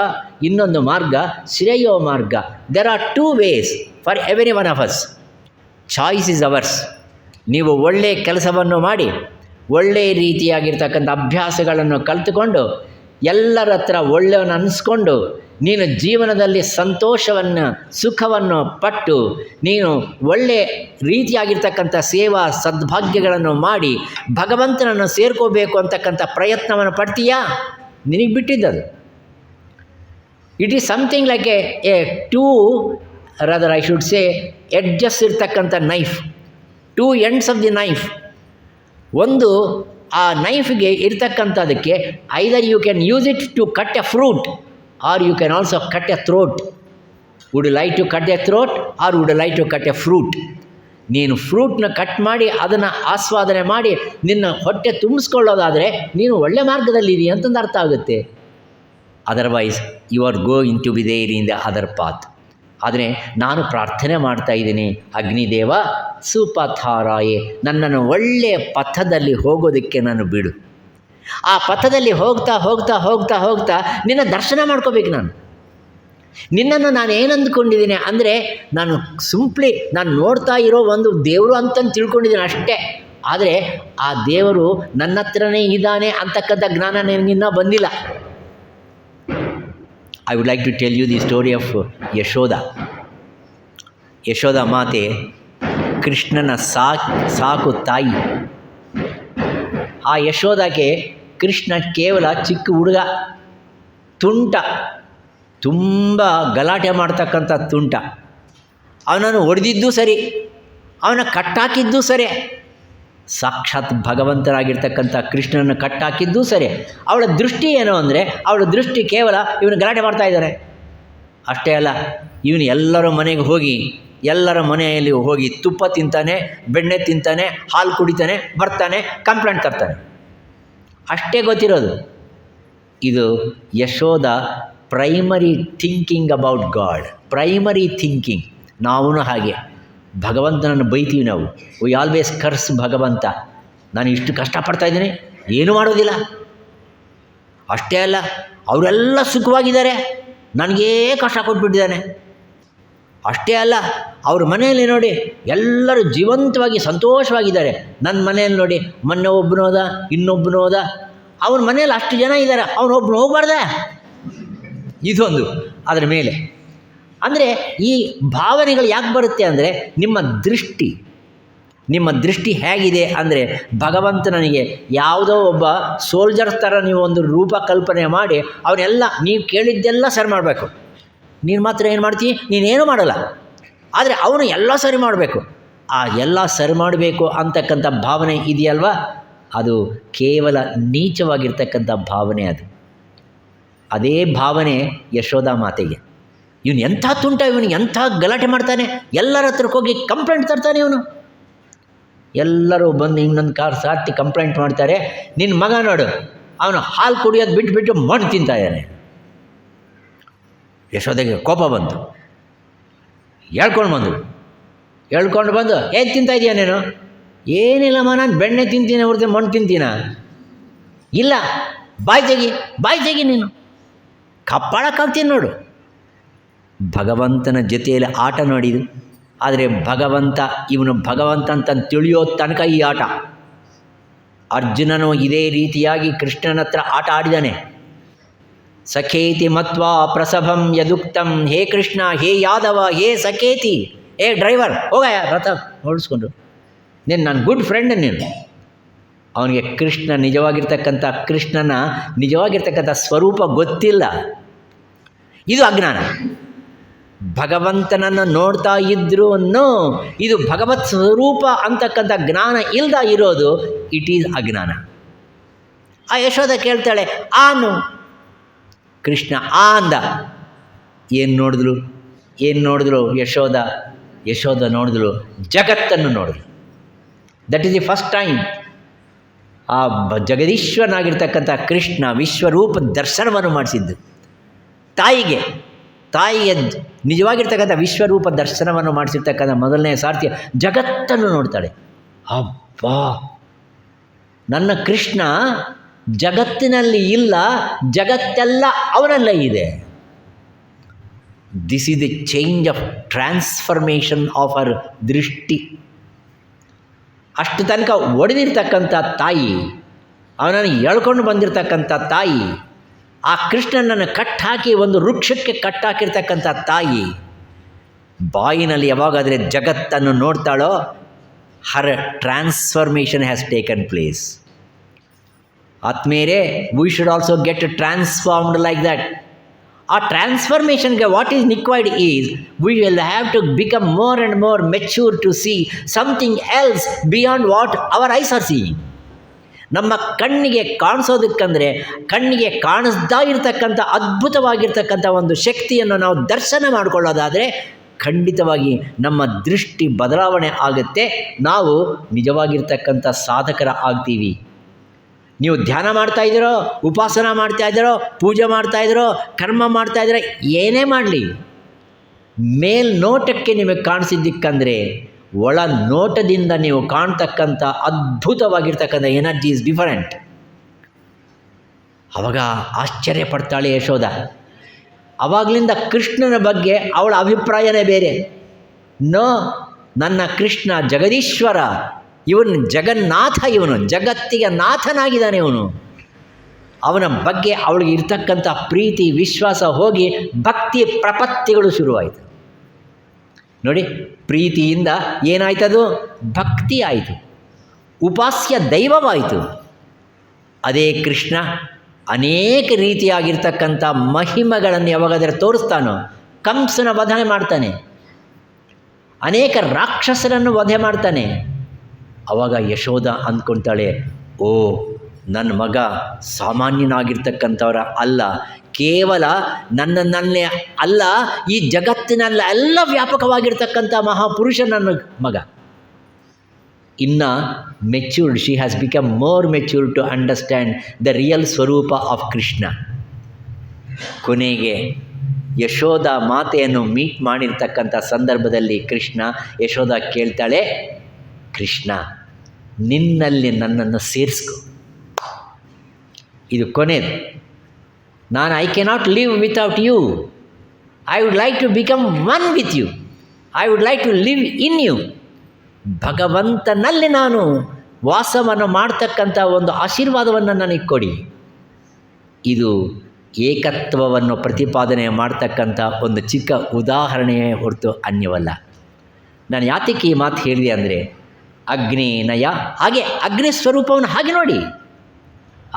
ಇನ್ನೊಂದು ಮಾರ್ಗ ಶ್ರೇಯೋ ಮಾರ್ಗ. There are 2 ways for every one of us. Choice is hours. ನೀವು ಒಳ್ಳೆಯ ಕೆಲಸವನ್ನು ಮಾಡಿ, ಒಳ್ಳೆಯ ರೀತಿಯಾಗಿರ್ತಕ್ಕಂಥ ಅಭ್ಯಾಸಗಳನ್ನು ಕಲಿತುಕೊಂಡು, ಎಲ್ಲರ ಹತ್ರ ಒಳ್ಳೆಯವನ್ನ ಅನ್ನಿಸ್ಕೊಂಡು, ನೀನು ಜೀವನದಲ್ಲಿ ಸಂತೋಷವನ್ನು, ಸುಖವನ್ನು ಪಟ್ಟು, ನೀನು ಒಳ್ಳೆಯ ರೀತಿಯಾಗಿರ್ತಕ್ಕಂಥ ಸೇವಾ ಸದ್ಭಾಗ್ಯಗಳನ್ನು ಮಾಡಿ ಭಗವಂತನನ್ನು ಸೇರ್ಕೋಬೇಕು ಅಂತಕ್ಕಂಥ ಪ್ರಯತ್ನವನ್ನು ಪಡ್ತೀಯಾ, ನಿನಗೆ ಬಿಟ್ಟಿದ್ದದು. It is something like a 2 rather I should say edges ಇರ್ತಕ್ಕಂಥ knife, 2 ends of the knife. ಒಂದು ಆ ನೈಫ್ಗೆ ಇರ್ತಕ್ಕಂಥದಕ್ಕೆ either you can use it to cut a fruit or you can also cut a throat. Would like to cut a throat or would like to cut a fruit. ನೀನು ಫ್ರೂಟ್ನ ಕಟ್ ಮಾಡಿ ಅದನ್ನು ಆಸ್ವಾದನೆ ಮಾಡಿ ನಿನ್ನ ಹೊಟ್ಟೆ ತುಂಬಿಸ್ಕೊಳ್ಳೋದಾದರೆ ನೀನು ಒಳ್ಳೆ ಮಾರ್ಗದಲ್ಲಿದೆಯಾ ಅಂತಂದು ಅರ್ಥ ಆಗುತ್ತೆ. Otherwise you are going to be there in the other path. ಆದರೆ ನಾನು ಪ್ರಾರ್ಥನೆ ಮಾಡ್ತಾ ಇದ್ದೀನಿ, ಅಗ್ನಿದೇವ ಸುಪಥಾರಾಯೇ, ನನ್ನನ್ನು ಒಳ್ಳೆಯ ಪಥದಲ್ಲಿ ಹೋಗೋದಕ್ಕೆ ನಾನು ಬಿಡು. ಆ ಪಥದಲ್ಲಿ ಹೋಗ್ತಾ ಹೋಗ್ತಾ ಹೋಗ್ತಾ ಹೋಗ್ತಾ ನಿನ್ನ ದರ್ಶನ ಮಾಡ್ಕೋಬೇಕು. ನಿನ್ನನ್ನು ನಾನು ಏನು ಅಂದ್ಕೊಂಡಿದ್ದೀನಿ ಅಂದರೆ, ನಾನು ನಾನು ನೋಡ್ತಾ ಇರೋ ಒಂದು ದೇವರು ಅಂತಂದು ತಿಳ್ಕೊಂಡಿದ್ದೀನಿ ಅಷ್ಟೇ. ಆದರೆ ಆ ದೇವರು ನನ್ನ ಹತ್ರನೇ ಇದ್ದಾನೆ ಅಂತಕ್ಕಂಥ ಜ್ಞಾನ ನನಗಿನ್ನೂ ಬಂದಿಲ್ಲ. I would like to tell you the story of Yashoda ಮಾತೆ ಕೃಷ್ಣನ ಸಾಕು ತಾಯಿ. ಆ ಯಶೋಧಕ್ಕೆ ಕೃಷ್ಣ ಕೇವಲ ಚಿಕ್ಕ ಹುಡುಗ, ತುಂಟ, ತುಂಬ ಗಲಾಟೆ ಮಾಡ್ತಕ್ಕಂಥ ತುಂಟ. ಅವನನ್ನು ಹೊಡೆದಿದ್ದೂ ಸರಿ, ಅವನ ಕಟ್ಟಾಕಿದ್ದೂ ಸರಿ, ಸಾಕ್ಷಾತ್ ಭಗವಂತರಾಗಿರ್ತಕ್ಕಂಥ ಕೃಷ್ಣನನ್ನು ಕಟ್ಟಾಕಿದ್ದೂ ಸರಿ. ಅವಳ ದೃಷ್ಟಿ ಏನು ಅಂದರೆ, ಅವಳ ದೃಷ್ಟಿ ಕೇವಲ ಇವನು ಗಲಾಟೆ ಮಾಡ್ತಾ ಇದ್ದಾರೆ ಅಷ್ಟೇ ಅಲ್ಲ, ಇವನು ಎಲ್ಲರ ಮನೆಗೆ ಹೋಗಿ, ಎಲ್ಲರ ಮನೆಯಲ್ಲಿ ಹೋಗಿ ತುಪ್ಪ ತಿಂತಾನೆ, ಬೆಣ್ಣೆ ತಿಂತಾನೆ, ಹಾಲು ಕುಡಿತಾನೆ, ಬರ್ತಾನೆ, ಕಂಪ್ಲೇಂಟ್ ತರ್ತಾನೆ. ಅಷ್ಟೇ ಗೊತ್ತಿರೋದು. ಇದು Yashoda primary thinking about god, primary thinking. ನಾವೂ ಹಾಗೆ ಭಗವಂತನನ್ನು ಬೈತೀವಿ ನಾವು. ವಿ ಆಲ್ವೇಸ್ ಕರ್ಸ್ ಭಗವಂತ. ನಾನು ಇಷ್ಟು ಕಷ್ಟಪಡ್ತಾಯಿದ್ದೀನಿ, ಏನೂ ಮಾಡೋದಿಲ್ಲ. ಅಷ್ಟೇ ಅಲ್ಲ, ಅವರೆಲ್ಲ ಸುಖವಾಗಿದ್ದಾರೆ, ನನಗೇ ಕಷ್ಟ ಕೊಟ್ಬಿಟ್ಟಿದ್ದಾನೆ. ಅಷ್ಟೇ ಅಲ್ಲ, ಅವ್ರ ಮನೆಯಲ್ಲಿ ನೋಡಿ ಎಲ್ಲರೂ ಜೀವಂತವಾಗಿ ಸಂತೋಷವಾಗಿದ್ದಾರೆ. ನನ್ನ ಮನೆಯಲ್ಲಿ ನೋಡಿ, ಮೊನ್ನೆ ಒಬ್ಬನು ಹೋದ, ಇನ್ನೊಬ್ಬನು ಹೋದ, ಅವನ ಮನೆಯಲ್ಲಿ ಅಷ್ಟು ಜನ ಇದ್ದಾರೆ, ಅವನೊಬ್ಬನು ಹೋಗಬಾರ್ದ? ಇದೊಂದು ಅದರ ಮೇಲೆ. ಅಂದರೆ ಈ ಭಾವನೆಗಳು ಯಾಕೆ ಬರುತ್ತೆ ಅಂದರೆ, ನಿಮ್ಮ ದೃಷ್ಟಿ ಹೇಗಿದೆ ಅಂದರೆ, ಭಗವಂತ ನನಗೆ ಯಾವುದೋ ಒಬ್ಬ ಸೋಲ್ಜರ್ ಥರ ನೀವು ಒಂದು ರೂಪ ಕಲ್ಪನೆ ಮಾಡಿ ಅವನ್ನೆಲ್ಲ ನೀವು ಕೇಳಿದ್ದೆಲ್ಲ ಸರಿ ಮಾಡಬೇಕು. ನೀನು ಮಾತ್ರ ಏನು ಮಾಡ್ತೀವಿ? ನೀನೇನು ಮಾಡಲ್ಲ. ಆದರೆ ಅವನು ಎಲ್ಲ ಸರಿ ಮಾಡಬೇಕು. ಆ ಎಲ್ಲ ಸರಿ ಮಾಡಬೇಕು ಅಂತಕ್ಕಂಥ ಭಾವನೆ ಇದೆಯಲ್ವ, ಅದು ಕೇವಲ ನೀಚವಾಗಿರ್ತಕ್ಕಂಥ ಭಾವನೆ. ಅದೇ ಭಾವನೆ ಯಶೋಧ ಮಾತೆಗೆ. ಇವನು ಎಂಥ ತುಂಟ, ಇವನು ಎಂಥ ಗಲಾಟೆ ಮಾಡ್ತಾನೆ, ಎಲ್ಲರ ಹತ್ರಕ್ಕೆ ಹೋಗಿ ಕಂಪ್ಲೇಂಟ್ ತರ್ತಾನೆ ಇವನು. ಎಲ್ಲರೂ ಬಂದು ಇನ್ನೊಂದು ಸಾರ್ತಿ ಕಂಪ್ಲೇಂಟ್ ಮಾಡ್ತಾರೆ. ನಿನ್ನ ಮಗ ನೋಡು, ಅವನು ಹಾಲು ಕುಡಿಯೋದು ಬಿಟ್ಟು ಮಣ್ಣು ತಿಂತಾ ಇದ್ದಾನೆ. ಯಶೋದೆಗೆ ಕೋಪ ಬಂತು. ಹೇಳ್ಕೊಂಡು ಬಂದು ಏನು ತಿಂತಾ ಇದೀಯ ನೀನು? ಏನಿಲ್ಲಮ್ಮ, ನಾನು ಬೆಣ್ಣೆ ತಿಂತೀನಿ ಹೊರತು ಮಣ್ಣು ತಿಂತೀನ? ಇಲ್ಲ, ಬಾಯಿ ತೆಗಿ ನೀನು, ಕಪ್ಪಾಳಕ್ಕಾಗ್ತೀನಿ ನೋಡು. ಭಗವಂತನ ಜೊತೆಯಲ್ಲಿ ಆಟ ನೋಡಿದು. ಆದರೆ ಇವನು ಭಗವಂತ ಅಂತ ತಿಳಿಯೋ ತನಕ ಈ ಆಟ. ಅರ್ಜುನನು ಇದೇ ರೀತಿಯಾಗಿ ಕೃಷ್ಣನ ಹತ್ರ ಆಟ ಆಡಿದಾನೆ. ಸಖೇತಿ ಮತ್ವಾ ಪ್ರಸಭಂ ಯದುಕ್ತಂ, ಹೇ ಕೃಷ್ಣ, ಹೇ ಯಾದವ, ಹೇ ಸಖೇತಿ, ಹೇ ಡ್ರೈವರ್, ಹೋಗಯ್ಯ ರಥ ಓಡಿಸ್ಕೊಂಡು, ನೀನು ನನ್ನ ಗುಡ್ ಫ್ರೆಂಡ್. ನೀನು ಅವನಿಗೆ ಕೃಷ್ಣನ ನಿಜವಾಗಿರ್ತಕ್ಕಂಥ ಸ್ವರೂಪ ಗೊತ್ತಿಲ್ಲ. ಇದು ಅಜ್ಞಾನ. ಭಗವಂತನನ್ನು ನೋಡ್ತಾ ಇದ್ರೂ ಇದು ಭಗವತ್ ಸ್ವರೂಪ ಅಂತಕ್ಕಂಥ ಜ್ಞಾನ ಇಲ್ದ ಇರೋದು, ಇಟ್ ಈಸ್ ಅಜ್ಞಾನ. ಆ ಯಶೋದ ಕೇಳ್ತಾಳೆ, ಆನು ಕೃಷ್ಣ ಅಂದ. ಏನು ನೋಡಿದ್ರು ಯಶೋದ ನೋಡಿದ್ರು ಜಗತ್ತನ್ನು ನೋಡಿದ್ರು. That is the first time ಆ ಜಗದೀಶ್ವರನಾಗಿರ್ತಕ್ಕಂಥ ಕೃಷ್ಣ ವಿಶ್ವರೂಪ ದರ್ಶನವನ್ನು ಮಾಡಿಸಿದ್ದು. ತಾಯಿಗೆ ನಿಜವಾಗಿರ್ತಕ್ಕಂಥ ವಿಶ್ವರೂಪ ದರ್ಶನವನ್ನು ಮಾಡಿಸಿರ್ತಕ್ಕಂಥ ಮೊದಲನೇ ಸಾರ್ತಿ ಜಗತ್ತನ್ನು ನೋಡ್ತಾಳೆ. ಅಬ್ಬಾ, ನನ್ನ ಕೃಷ್ಣ ಜಗತ್ತಿನಲ್ಲಿ ಇಲ್ಲ, ಜಗತ್ತೆಲ್ಲ ಅವನಲ್ಲೇ ಇದೆ. This is the change of transformation of our ದೃಷ್ಟಿ. ಅಷ್ಟು ತನಕ ಒಡೆದಿರ್ತಕ್ಕಂಥ ತಾಯಿ, ಅವನನ್ನು ಎಳ್ಕೊಂಡು ಬಂದಿರತಕ್ಕಂಥ ತಾಯಿ, ಆ ಕೃಷ್ಣನನ್ನು ಕಟ್ಟಾಕಿ ಒಂದು ವೃಕ್ಷಕ್ಕೆ ಕಟ್ಟಾಕಿರ್ತಕ್ಕಂಥ ತಾಯಿ ಬಾಯಿನಲ್ಲಿ ಯಾವಾಗಾದರೆ ಜಗತ್ತನ್ನು ನೋಡ್ತಾಳೋ, her transformation has taken place. ಆತ್ಮೇರೆ, we should also get transformed like that. ಆ ಟ್ರಾನ್ಸ್ಫರ್ಮೇಷನ್ಗೆ what is required is, we will have to become more and more mature to see something else beyond what our eyes are seeing. ನಮ್ಮ ಕಣ್ಣಿಗೆ ಕಾಣಿಸೋದಕ್ಕಂದರೆ, ಕಣ್ಣಿಗೆ ಕಾಣಿಸ್ತಾ ಇರತಕ್ಕಂಥ ಅದ್ಭುತವಾಗಿರ್ತಕ್ಕಂಥ ಒಂದು ಶಕ್ತಿಯನ್ನು ನಾವು ದರ್ಶನ ಮಾಡಿಕೊಳ್ಳೋದಾದರೆ ಖಂಡಿತವಾಗಿ ನಮ್ಮ ದೃಷ್ಟಿ ಬದಲಾವಣೆ ಆಗುತ್ತೆ. ನಾವು ನಿಜವಾಗಿರ್ತಕ್ಕಂಥ ಸಾಧಕರ ಆಗ್ತೀವಿ. ನೀವು ಧ್ಯಾನ ಮಾಡ್ತಾಯಿದ್ದೀರೋ, ಉಪಾಸನ ಮಾಡ್ತಾಯಿದ್ದೀರೋ, ಪೂಜೆ ಮಾಡ್ತಾಯಿದ್ದೀರೋ, ಕರ್ಮ ಮಾಡ್ತಾಯಿದ್ದೀರೋ, ಏನೇ ಮಾಡಲಿ, ಮೇಲ್ನೋಟಕ್ಕೆ ನಿಮಗೆ ಕಾಣಿಸಿದ್ದಕ್ಕಂದರೆ ಒಳ ನೋಟದಿಂದ ನೀವು ಕಾಣ್ತಕ್ಕಂಥ ಅದ್ಭುತವಾಗಿರ್ತಕ್ಕಂಥ ಎನರ್ಜಿ ಈಸ್ ಡಿಫರೆಂಟ್. ಆವಾಗ ಆಶ್ಚರ್ಯ ಪಡ್ತಾಳೆ ಯಶೋದ. ಆವಾಗಲಿಂದ ಕೃಷ್ಣನ ಬಗ್ಗೆ ಅವಳ ಅಭಿಪ್ರಾಯನೇ ಬೇರೆ. ನನ್ನ ಕೃಷ್ಣ ಜಗದೀಶ್ವರ, ಇವನು ಜಗನ್ನಾಥ, ಇವನು ಜಗತ್ತಿಗೆ ನಾಥನಾಗಿದ್ದಾನೆ. ಅವನ ಬಗ್ಗೆ ಅವಳಿಗೆ ಇರ್ತಕ್ಕಂಥ ಪ್ರೀತಿ ವಿಶ್ವಾಸ ಹೋಗಿ ಭಕ್ತಿ ಪ್ರಪತ್ತಿಗಳು ಶುರುವಾಯಿತು. ನೋಡಿ, ಪ್ರೀತಿಯಿಂದ ಏನಾಯ್ತದು? ಭಕ್ತಿ ಆಯಿತು, ಉಪಾಸ್ಯ ದೈವವಾಯಿತು. ಅದೇ ಕೃಷ್ಣ ಅನೇಕ ರೀತಿಯಾಗಿರ್ತಕ್ಕಂಥ ಮಹಿಮೆಗಳನ್ನು ಯಾವಾಗಾದರೆ ತೋರಿಸ್ತಾನೋ, ಕಂಸನ ವಧನೆ ಮಾಡ್ತಾನೆ. ಅನೇಕ ರಾಕ್ಷಸರನ್ನು ವಧೆ ಮಾಡ್ತಾನೆ. ಆವಾಗ ಯಶೋಧ ಅಂದ್ಕೊಳ್ತಾಳೆ, ಓ ನನ್ನ ಮಗ ಸಾಮಾನ್ಯನಾಗಿರ್ತಕ್ಕಂಥವ್ರ ಅಲ್ಲ, ಕೇವಲ ನನ್ನನ್ನೇ ಅಲ್ಲ ಈ ಜಗತ್ತಿನೆಲ್ಲ ಎಲ್ಲ ವ್ಯಾಪಕವಾಗಿರ್ತಕ್ಕಂಥ ಮಹಾಪುರುಷ ನನ್ನ ಮಗ. ಇನ್ನು matured, she has become more matured to understand the real swarupa of Krishna. ಕೊನೆಗೆ ಯಶೋಧ ಮಾತೆಯನ್ನು ಮೀಟ್ ಮಾಡಿರ್ತಕ್ಕಂಥ ಸಂದರ್ಭದಲ್ಲಿ ಯಶೋಧ ಕೇಳ್ತಾಳೆ, ಕೃಷ್ಣ ನಿನ್ನಲ್ಲಿ ನನ್ನನ್ನು ಸೇರಿಸ್ಕೊ, ಇದು ಕೊನೆಯದು. I cannot live without you. I would like to become one with you. I would like to live in you. ಭಗವಂತನಲ್ಲಿ ನಾನು ವಾಸವನ್ನು ಮಾಡ್ತಕ್ಕಂಥ ಒಂದು ಆಶೀರ್ವಾದವನ್ನು ನನಗೆ ಕೊಡಿ. ಇದು ಏಕತ್ವವನ್ನು ಪ್ರತಿಪಾದನೆ ಮಾಡ್ತಕ್ಕಂಥ ಒಂದು ಚಿಕ್ಕ ಉದಾಹರಣೆಯೇ ಹೊರತು ಅನ್ಯವಲ್ಲ. ನಾನು ಯಾತಕ್ಕೆ ಈ ಮಾತು ಹೇಳಿದೆ ಅಂದರೆ, ಅಗ್ನಿನಯ, ಹಾಗೆ ಅಗ್ನಿ ಸ್ವರೂಪವನ್ನು ಹಾಗೆ ನೋಡಿ.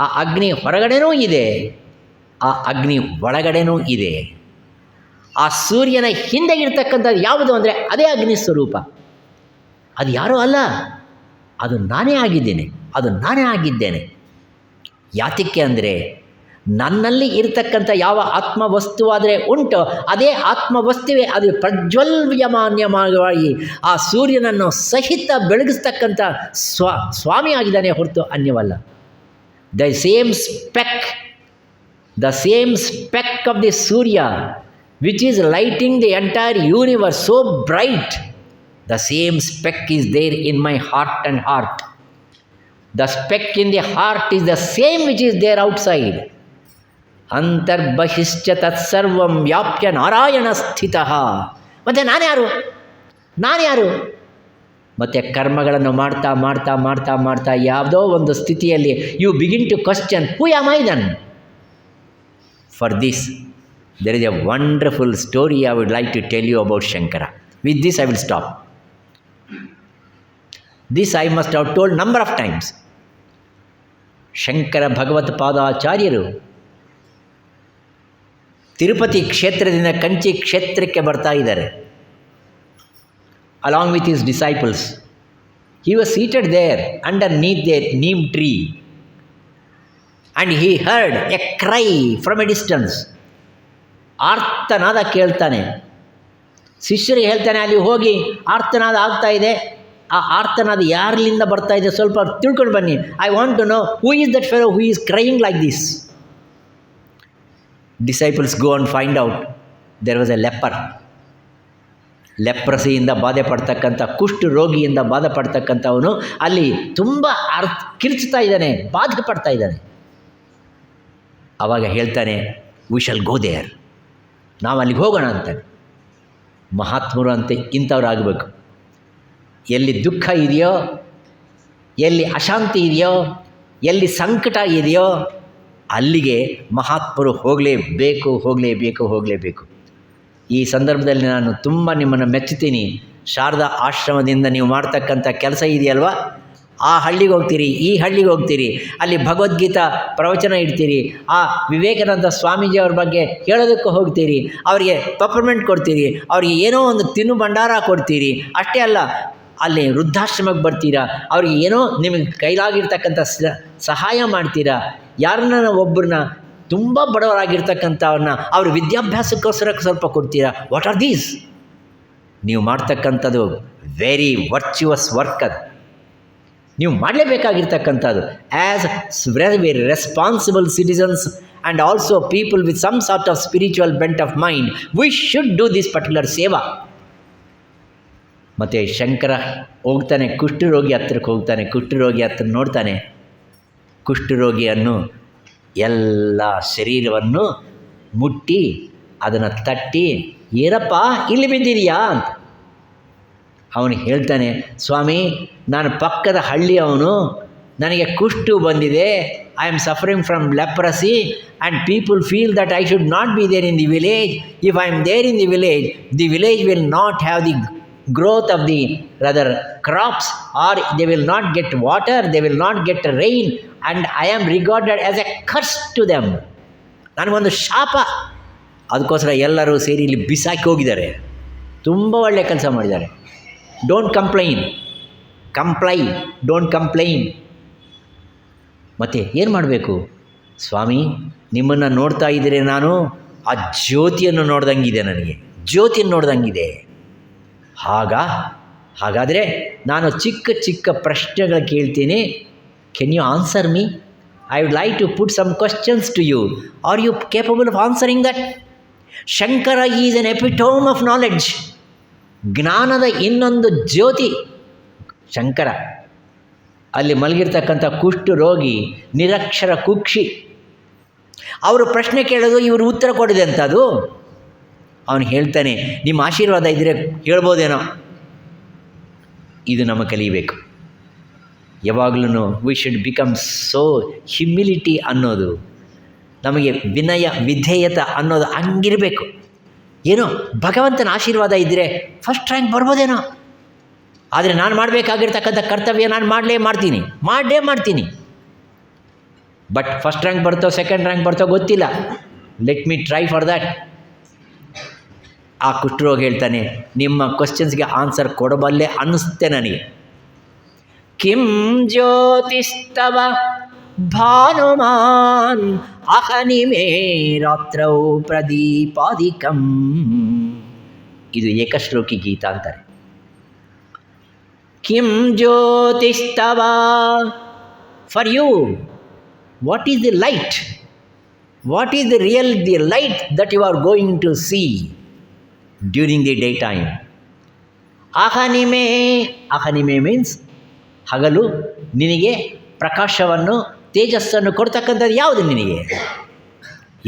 ಆ ಅಗ್ನಿ ಹೊರಗಡೆನೂ ಇದೆ, ಆ ಅಗ್ನಿ ಒಳಗಡೆನೂ ಇದೆ. ಆ ಸೂರ್ಯನ ಹಿಂದೆ ಇರ್ತಕ್ಕಂಥದ್ದು ಯಾವುದು ಅಂದರೆ ಅದೇ ಅಗ್ನಿ ಸ್ವರೂಪ. ಅದು ಯಾರೂ ಅಲ್ಲ, ಅದು ನಾನೇ ಆಗಿದ್ದೇನೆ. ಯಾತಕ್ಕೆ ಅಂದರೆ ನನ್ನಲ್ಲಿ ಇರತಕ್ಕಂಥ ಯಾವ ಆತ್ಮವಸ್ತುವಾದರೆ ಉಂಟೋ ಅದೇ ಆತ್ಮವಸ್ತುವೇ ಅದು ಪ್ರಜ್ವಲ್ಯಮಾನ್ಯವಾಗಿ ಆ ಸೂರ್ಯನನ್ನು ಸಹಿತ ಬೆಳಗಿಸ್ತಕ್ಕಂಥ ಸ್ವಾಮಿ ಆಗಿದ್ದಾನೆ ಹೊರತು ಅನ್ಯವಲ್ಲ. The same speck of the Surya which is lighting the entire universe so bright, the same speck is there in my heart and heart. The speck in the heart is the same which is there outside. ಅಂತರ್ಬಹಿಶ್ಚ ತತ್ಸರ್ವಂ ವ್ಯಾಪ್ಯ ನಾರಾಯಣ ಸ್ಥಿತಃ. ಮತ್ತು ನಾನು ಯಾರು? ಮತ್ತು ಕರ್ಮಗಳನ್ನು ಮಾಡ್ತಾ ಮಾಡ್ತಾ ಮಾಡ್ತಾ ಮಾಡ್ತಾ ಯಾವುದೋ ಒಂದು ಸ್ಥಿತಿಯಲ್ಲಿ you begin to question, who am I then? For this there is a wonderful story I would like to tell you about Shankara. With this I will stop. This I must have told number of times. Shankara Bhagavat ಪಾದಾಚಾರ್ಯರು ತಿರುಪತಿ ಕ್ಷೇತ್ರದಿಂದ ಕಂಚಿ ಕ್ಷೇತ್ರಕ್ಕೆ ಬರ್ತಾ ಇದ್ದಾರೆ. Along with his disciples. He was seated there underneath a neem tree and he heard a cry from a distance. ಆರ್ತನಾದ ಕೇಳ್ತಾನೆ. ಶಿಷ್ಯರಿಗೆ ಹೇಳ್ತಾನೆ, ಅಲ್ಲಿ ಹೋಗಿ ಆರ್ತನಾದ ಆಗ್ತಾ ಇದೆ, ಆ ಆರ್ತನಾದ ಯಾರಿಂದ ಬರ್ತಾ ಇದೆ ಸ್ವಲ್ಪ ತಿಳ್ಕೊಂಡು ಬನ್ನಿ. I want to know who is that fellow who is crying like this. Disciples go and find out there was a leper. ಲೆಪ್ರಸಿಯಿಂದ ಬಾಧೆ ಪಡ್ತಕ್ಕಂಥ ಕುಷ್ಠ ರೋಗಿಯಿಂದ ಬಾಧೆ ಪಡ್ತಕ್ಕಂಥವನು ಅಲ್ಲಿ ತುಂಬ ಕಿರ್ಚ್ತಾ ಇದ್ದಾನೆ, ಬಾಧೆ ಪಡ್ತಾ ಇದ್ದಾನೆ. ಆವಾಗ ಹೇಳ್ತಾನೆ, ವಿ ಶಾಲ್ ಗೋ ದೇರ್, ನಾವು ಅಲ್ಲಿಗೆ ಹೋಗೋಣ ಅಂತಾನೆ. ಮಹಾತ್ಮರು ಅಂತ ಇಂಥವ್ರಾಗಬೇಕು. ಎಲ್ಲಿ ದುಃಖ ಇದೆಯೋ, ಎಲ್ಲಿ ಅಶಾಂತಿ ಇದೆಯೋ, ಎಲ್ಲಿ ಸಂಕಟ ಇದೆಯೋ ಅಲ್ಲಿಗೆ ಮಹಾತ್ಮರು ಹೋಗಲೇಬೇಕು. ಈ ಸಂದರ್ಭದಲ್ಲಿ ನಾನು ತುಂಬ ನಿಮ್ಮನ್ನು ಮೆಚ್ಚುತ್ತೀನಿ. ಶಾರದಾ ಆಶ್ರಮದಿಂದ ನೀವು ಮಾಡ್ತಕ್ಕಂಥ ಕೆಲಸ ಇದೆಯಲ್ವ, ಆ ಹಳ್ಳಿಗೆ ಹೋಗ್ತೀರಿ, ಈ ಹಳ್ಳಿಗೆ ಹೋಗ್ತೀರಿ, ಅಲ್ಲಿ ಭಗವದ್ಗೀತಾ ಪ್ರವಚನ ಇಡ್ತೀರಿ, ಆ ವಿವೇಕಾನಂದ ಸ್ವಾಮೀಜಿಯವ್ರ ಬಗ್ಗೆ ಹೇಳೋದಕ್ಕೆ ಹೋಗ್ತೀರಿ, ಅವರಿಗೆ ಪೆಪ್ಪರ್ಮೆಂಟ್ ಕೊಡ್ತೀರಿ, ಅವರಿಗೆ ಏನೋ ಒಂದು ತಿನ್ನು ಭಂಡಾರ ಕೊಡ್ತೀರಿ. ಅಷ್ಟೇ ಅಲ್ಲ, ಅಲ್ಲಿ ವೃದ್ಧಾಶ್ರಮಕ್ಕೆ ಬರ್ತೀರಾ, ಅವ್ರಿಗೆ ಏನೋ ನಿಮಗೆ ಕೈಲಾಗಿರ್ತಕ್ಕಂಥ ಸಹಾಯ ಮಾಡ್ತೀರಾ. ಯಾರನ್ನ ಒಬ್ಬರನ್ನ ತುಂಬ ಬಡವರಾಗಿರ್ತಕ್ಕಂಥವ್ರನ್ನ ಅವ್ರ ವಿದ್ಯಾಭ್ಯಾಸಕ್ಕೋಸ್ಕರ ಸ್ವಲ್ಪ ಕೊಡ್ತೀರಾ. What are these? ನೀವು ಮಾಡ್ತಕ್ಕಂಥದ್ದು ವೆರಿ ವರ್ಚುವಸ್ ವರ್ಕ್. ಅದು ನೀವು ಮಾಡಲೇಬೇಕಾಗಿರ್ತಕ್ಕಂಥದ್ದು. As very responsible citizens and also people with some sort of spiritual bent of mind, we should do this particular seva. ಮತ್ತು ಶಂಕರ ಹೋಗ್ತಾನೆ, ಕುಷ್ಠರೋಗಿ ಹತ್ರಕ್ಕೆ ಹೋಗ್ತಾನೆ. ಕುಷ್ಠರೋಗಿ ಹತ್ರ ನೋಡ್ತಾನೆ. ಕುಷ್ಠರೋಗಿಯನ್ನು ಎಲ್ಲ ಶರೀರವನ್ನು ಮುಟ್ಟಿ ಅದನ್ನು ತಟ್ಟಿ, ಏನಪ್ಪ ಇಲ್ಲಿ ಬಿದ್ದಿದೆಯಾ ಅಂತ. ಅವನು ಹೇಳ್ತಾನೆ, ಸ್ವಾಮಿ ನಾನು ಪಕ್ಕದ ಹಳ್ಳಿಯವನು, ನನಗೆ ಕುಷ್ಠು ಬಂದಿದೆ, I am suffering from leprosy and people feel that I should not be there in the village. If I am there in the village will not have the growth of the rather crops, or they will not get water, they will not get rain, and I am regarded as a curse to them. ನನಗೊಂದು ಶಾಪ. ಅದಕ್ಕೋಸ್ಕರ ಎಲ್ಲರೂ ಸೇರಿ ಇಲ್ಲಿ ಬಿಸಾಕಿ ಹೋಗಿದ್ದಾರೆ. ತುಂಬ ಒಳ್ಳೆಯ ಕೆಲಸ ಮಾಡಿದ್ದಾರೆ. Don't complain, comply, don't complain. ಮತ್ತು ಏನು ಮಾಡಬೇಕು? ಸ್ವಾಮಿ, ನಿಮ್ಮನ್ನು ನೋಡ್ತಾ ಇದ್ದರೆ ನಾನು ಆ ಜ್ಯೋತಿಯನ್ನು ನೋಡ್ದಂಗಿದೆ, ನನಗೆ ಜ್ಯೋತಿಯನ್ನು ನೋಡ್ದಂಗಿದೆ. ಹಾಗಾದರೆ ನಾನು ಚಿಕ್ಕ ಚಿಕ್ಕ ಪ್ರಶ್ನೆಗಳು ಕೇಳ್ತೀನಿ. Can you answer me? I would like to put some questions to you. Are you capable of answering that? Shankara is an epitome of knowledge. ಜ್ಞಾನದ ಇನ್ನೊಂದು ಜ್ಯೋತಿ ಶಂಕರ. ಅಲ್ಲಿ ಮಲಗಿರ್ತಕ್ಕಂಥ ಕುಷ್ಠ ರೋಗಿ, ನಿರಕ್ಷರ ಕುಕ್ಷಿ, ಅವರು ಪ್ರಶ್ನೆ ಕೇಳೋದು, ಇವರು ಉತ್ತರ ಕೊಡಿದೆ ಅಂಥದ್ದು. ಅವನು ಹೇಳ್ತಾನೆ, ನಿಮ್ಮ ಆಶೀರ್ವಾದ ಇದ್ದರೆ ಹೇಳ್ಬೋದೇನೋ. ಇದು ನಮಗೆ ಕಲಿಬೇಕು. ಯಾವಾಗಲೂ we should become so humility ಅನ್ನೋದು, ನಮಗೆ ವಿನಯ ವಿಧೇಯತ ಅನ್ನೋದು ಹಂಗಿರಬೇಕು. ಏನೋ ಭಗವಂತನ ಆಶೀರ್ವಾದ ಇದ್ದರೆ ಫಸ್ಟ್ ರ್ಯಾಂಕ್ ಬರ್ಬೋದೇನೋ. ಆದರೆ ನಾನು ಮಾಡಬೇಕಾಗಿರ್ತಕ್ಕಂಥ ಕರ್ತವ್ಯ ನಾನು ಮಾಡಲೇ ಮಾಡ್ತೀನಿ. ಬಟ್ ಫಸ್ಟ್ ರ್ಯಾಂಕ್ ಬರ್ತೋ ಸೆಕೆಂಡ್ ರ್ಯಾಂಕ್ ಬರ್ತೋ ಗೊತ್ತಿಲ್ಲ. Let me try for that. ಆ ಕುಷ್ಠರೋಗಿ ಹೇಳ್ತಾನೆ, ನಿಮ್ಮ ಕ್ವಶನ್ಸ್ಗೆ ಆನ್ಸರ್ ಕೊಡಬಲ್ಲೆ ಅನ್ನಿಸುತ್ತೆ ನನಗೆ. ಕಿಂ ಜ್ಯೋತಿಸ್ತವ ಭಾನುಮಾನ್ ಅಹನಿಮೇ ರಾತ್ರೌ ಪ್ರದೀಪಾದಿಕಂ. ಇದು ಏಕಶ್ಲೋಕಿ ಗೀತ ಅಂತಾರೆ. ಕಿಂ ಜ್ಯೋತಿಸ್ತವ, for you what is the light? What is the real the light that you are going to see during the day time? ಅಹನಿಮೆ ಮೀನ್ಸ್ ಹಗಲು. ನಿನಗೆ ಪ್ರಕಾಶವನ್ನು, ತೇಜಸ್ಸನ್ನು ಕೊಡ್ತಕ್ಕಂಥದ್ದು ಯಾವುದು?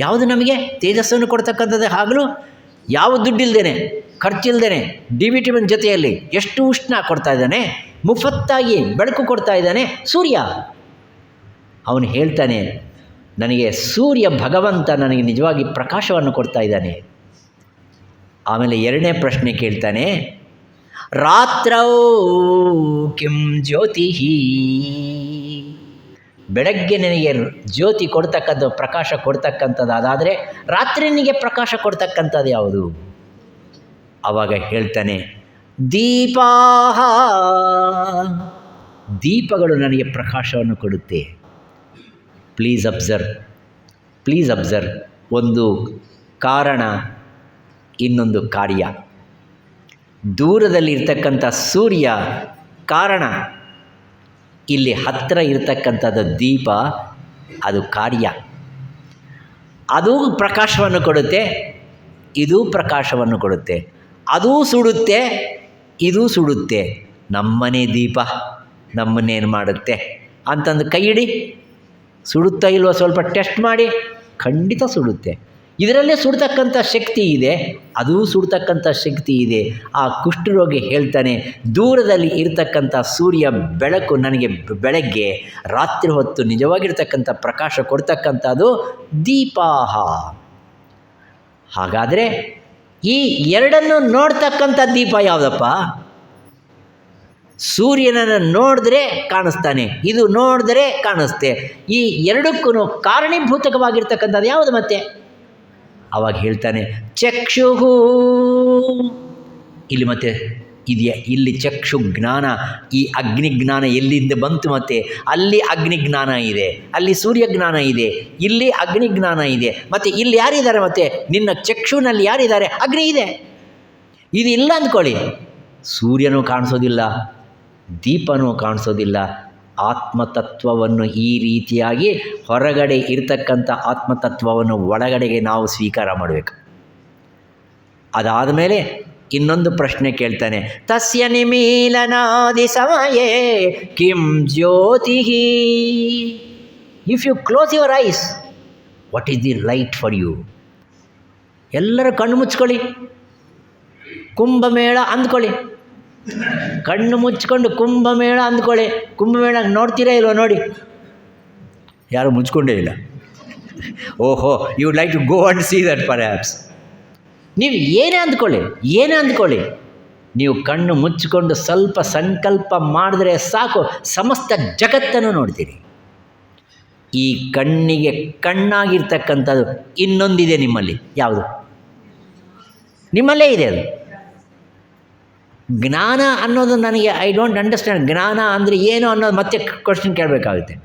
ಯಾವುದು ನಮಗೆ ತೇಜಸ್ಸನ್ನು ಕೊಡ್ತಕ್ಕಂಥದ್ದು? ಹಗಲು. ಯಾವ ದುಡ್ಡಿಲ್ದೇನೆ, ಖರ್ಚಿಲ್ದೇನೆ, ಡಿ-ವಿಟಮಿನ್ ಜೊತೆಯಲ್ಲಿ ಎಷ್ಟು ಉಷ್ಣ ಕೊಡ್ತಾ ಇದ್ದಾನೆ, ಮುಫತ್ತಾಗಿ ಬೆಳಕು ಕೊಡ್ತಾ ಇದ್ದಾನೆ ಸೂರ್ಯ. ಅವನು ಹೇಳ್ತಾನೆ, ನನಗೆ ಸೂರ್ಯ ಭಗವಂತ ನನಗೆ ನಿಜವಾಗಿ ಪ್ರಕಾಶವನ್ನು ಕೊಡ್ತಾ ಇದ್ದಾನೆ. ಆಮೇಲೆ ಎರಡನೇ ಪ್ರಶ್ನೆ ಕೇಳ್ತಾನೆ, ರಾತ್ರೌ ಕಿಂ ಜ್ಯೋತಿ. ಬೆಳಗ್ಗೆ ನಿನಗೆ ಜ್ಯೋತಿ ಕೊಡ್ತಕ್ಕಂಥ, ಪ್ರಕಾಶ ಕೊಡ್ತಕ್ಕಂಥದ್ದು ಅದಾದರೆ ರಾತ್ರಿ ನಿನಗೆ ಪ್ರಕಾಶ ಕೊಡ್ತಕ್ಕಂಥದ್ದು ಯಾವುದು? ಆವಾಗ ಹೇಳ್ತಾನೆ, ದೀಪಾಹ. ದೀಪಗಳು ನನಗೆ ಪ್ರಕಾಶವನ್ನು ಕೊಡುತ್ತೆ. Please observe. ಒಂದು ಕಾರಣ, ಇನ್ನೊಂದು ಕಾರ್ಯ. ದೂರದಲ್ಲಿರ್ತಕ್ಕಂಥ ಸೂರ್ಯ ಕಾರಣ, ಇಲ್ಲಿ ಹತ್ತಿರ ಇರತಕ್ಕಂಥದ್ದು ದೀಪ, ಅದು ಕಾರ್ಯ. ಅದು ಪ್ರಕಾಶವನ್ನು ಕೊಡುತ್ತೆ, ಇದು ಪ್ರಕಾಶವನ್ನು ಕೊಡುತ್ತೆ. ಅದೂ ಸುಡುತ್ತೆ, ಇದೂ ಸುಡುತ್ತೆ. ನಮ್ಮನೆ ದೀಪ ನಮ್ಮನ್ನೇನು ಮಾಡುತ್ತೆ ಅಂತಂದು ಕೈ ಹಿಡಿ. ಸುಡುತ್ತಾ ಇಲ್ವೋ ಸ್ವಲ್ಪ ಟೆಸ್ಟ್ ಮಾಡಿ, ಖಂಡಿತ ಸುಡುತ್ತೆ. ಇದರಲ್ಲೇ ಸುಡ್ತಕ್ಕಂಥ ಶಕ್ತಿ ಇದೆ, ಅದೂ ಸುಡ್ತಕ್ಕಂಥ ಶಕ್ತಿ ಇದೆ. ಆ ಕುಷ್ಠರೋಗಿ ಹೇಳ್ತಾನೆ, ದೂರದಲ್ಲಿ ಇರತಕ್ಕಂಥ ಸೂರ್ಯ ಬೆಳಕು ನನಗೆ ಬೆಳಗ್ಗೆ, ರಾತ್ರಿ ಹೊತ್ತು ನಿಜವಾಗಿರ್ತಕ್ಕಂಥ ಪ್ರಕಾಶ ಕೊಡ್ತಕ್ಕಂಥದ್ದು ದೀಪಾಹ. ಹಾಗಾದರೆ ಈ ಎರಡನ್ನು ನೋಡ್ತಕ್ಕಂಥ ದೀಪ ಯಾವುದಪ್ಪ? ಸೂರ್ಯನನ್ನು ನೋಡಿದ್ರೆ ಕಾಣಿಸ್ತಾನೆ, ಇದು ನೋಡಿದ್ರೆ ಕಾಣಿಸ್ತೆ. ಈ ಎರಡಕ್ಕೂ ಕಾರಣೀಭೂತಕವಾಗಿರ್ತಕ್ಕಂಥದ್ದು ಯಾವುದು ಮತ್ತೆ? ಆವಾಗ ಹೇಳ್ತಾನೆ, ಚಕ್ಷುಹು. ಇಲ್ಲಿ ಮತ್ತೆ ಇದೆಯಾ? ಇಲ್ಲಿ ಚಕ್ಷು ಜ್ಞಾನ, ಈ ಅಗ್ನಿಜ್ಞಾನ ಎಲ್ಲಿಂದ ಬಂತು? ಮತ್ತೆ ಅಲ್ಲಿ ಅಗ್ನಿಜ್ಞಾನ ಇದೆ, ಅಲ್ಲಿ ಸೂರ್ಯಜ್ಞಾನ ಇದೆ, ಇಲ್ಲಿ ಅಗ್ನಿಜ್ಞಾನ ಇದೆ. ಮತ್ತು ಇಲ್ಲಿ ಯಾರಿದ್ದಾರೆ? ಮತ್ತೆ ನಿನ್ನ ಚಕ್ಷುನಲ್ಲಿ ಯಾರಿದ್ದಾರೆ? ಅಗ್ನಿ ಇದೆ. ಇದು ಇಲ್ಲ ಅಂದ್ಕೊಳ್ಳಿ, ಸೂರ್ಯನೂ ಕಾಣಿಸೋದಿಲ್ಲ, ದೀಪನೂ ಕಾಣಿಸೋದಿಲ್ಲ. ಆತ್ಮತತ್ವವನ್ನು ಈ ರೀತಿಯಾಗಿ ಹೊರಗಡೆ ಇರತಕ್ಕಂಥ ಆತ್ಮತತ್ವವನ್ನು ಒಳಗಡೆಗೆ ನಾವು ಸ್ವೀಕಾರ ಮಾಡಬೇಕು. ಅದಾದ ಮೇಲೆ ಇನ್ನೊಂದು ಪ್ರಶ್ನೆ ಕೇಳ್ತಾನೆ, ತಸ್ಯ ನಿಮೀಲನಾದಿ ಸಮಯೇ ಕಿಂ ಜ್ಯೋತಿ. If you close your eyes, what is the light for you? ಎಲ್ಲರೂ ಕಣ್ಣು ಮುಚ್ಕೊಳ್ಳಿ, ಕುಂಭಮೇಳ ಅಂದ್ಕೊಳ್ಳಿ. ಕಣ್ಣು ಮುಚ್ಕೊಂಡು ಕುಂಭಮೇಳ ಅಂದ್ಕೊಳ್ಳಿ. ಕುಂಭಮೇಳ ನೋಡ್ತೀರಾ ಇಲ್ವೋ? ನೋಡಿ, ಯಾರು ಮುಚ್ಕೊಂಡೇ ಇಲ್ಲ. ಓಹೋ, you would like to go and see that perhaps. ನೀವು ಏನೇ ಅಂದ್ಕೊಳ್ಳಿ, ನೀವು ಕಣ್ಣು ಮುಚ್ಚಿಕೊಂಡು ಸ್ವಲ್ಪ ಸಂಕಲ್ಪ ಮಾಡಿದ್ರೆ ಸಾಕು, ಸಮಸ್ತ ಜಗತ್ತನ್ನು ನೋಡ್ತೀರಿ. ಈ ಕಣ್ಣಿಗೆ ಕಣ್ಣಾಗಿರ್ತಕ್ಕಂಥದ್ದು ಇನ್ನೊಂದಿದೆ ನಿಮ್ಮಲ್ಲಿ. ಯಾವುದು? ನಿಮ್ಮಲ್ಲೇ ಇದೆ ಅದು. ಜ್ಞಾನ ಅನ್ನೋದು ನನಗೆ ಐ ಡೋಂಟ್ ಅಂಡರ್ಸ್ಟ್ಯಾಂಡ್. ಜ್ಞಾನ ಅಂದರೆ ಏನು ಅನ್ನೋದು ಮತ್ತೆ ಕ್ವಶನ್ ಕೇಳಬೇಕಾಗುತ್ತೆ.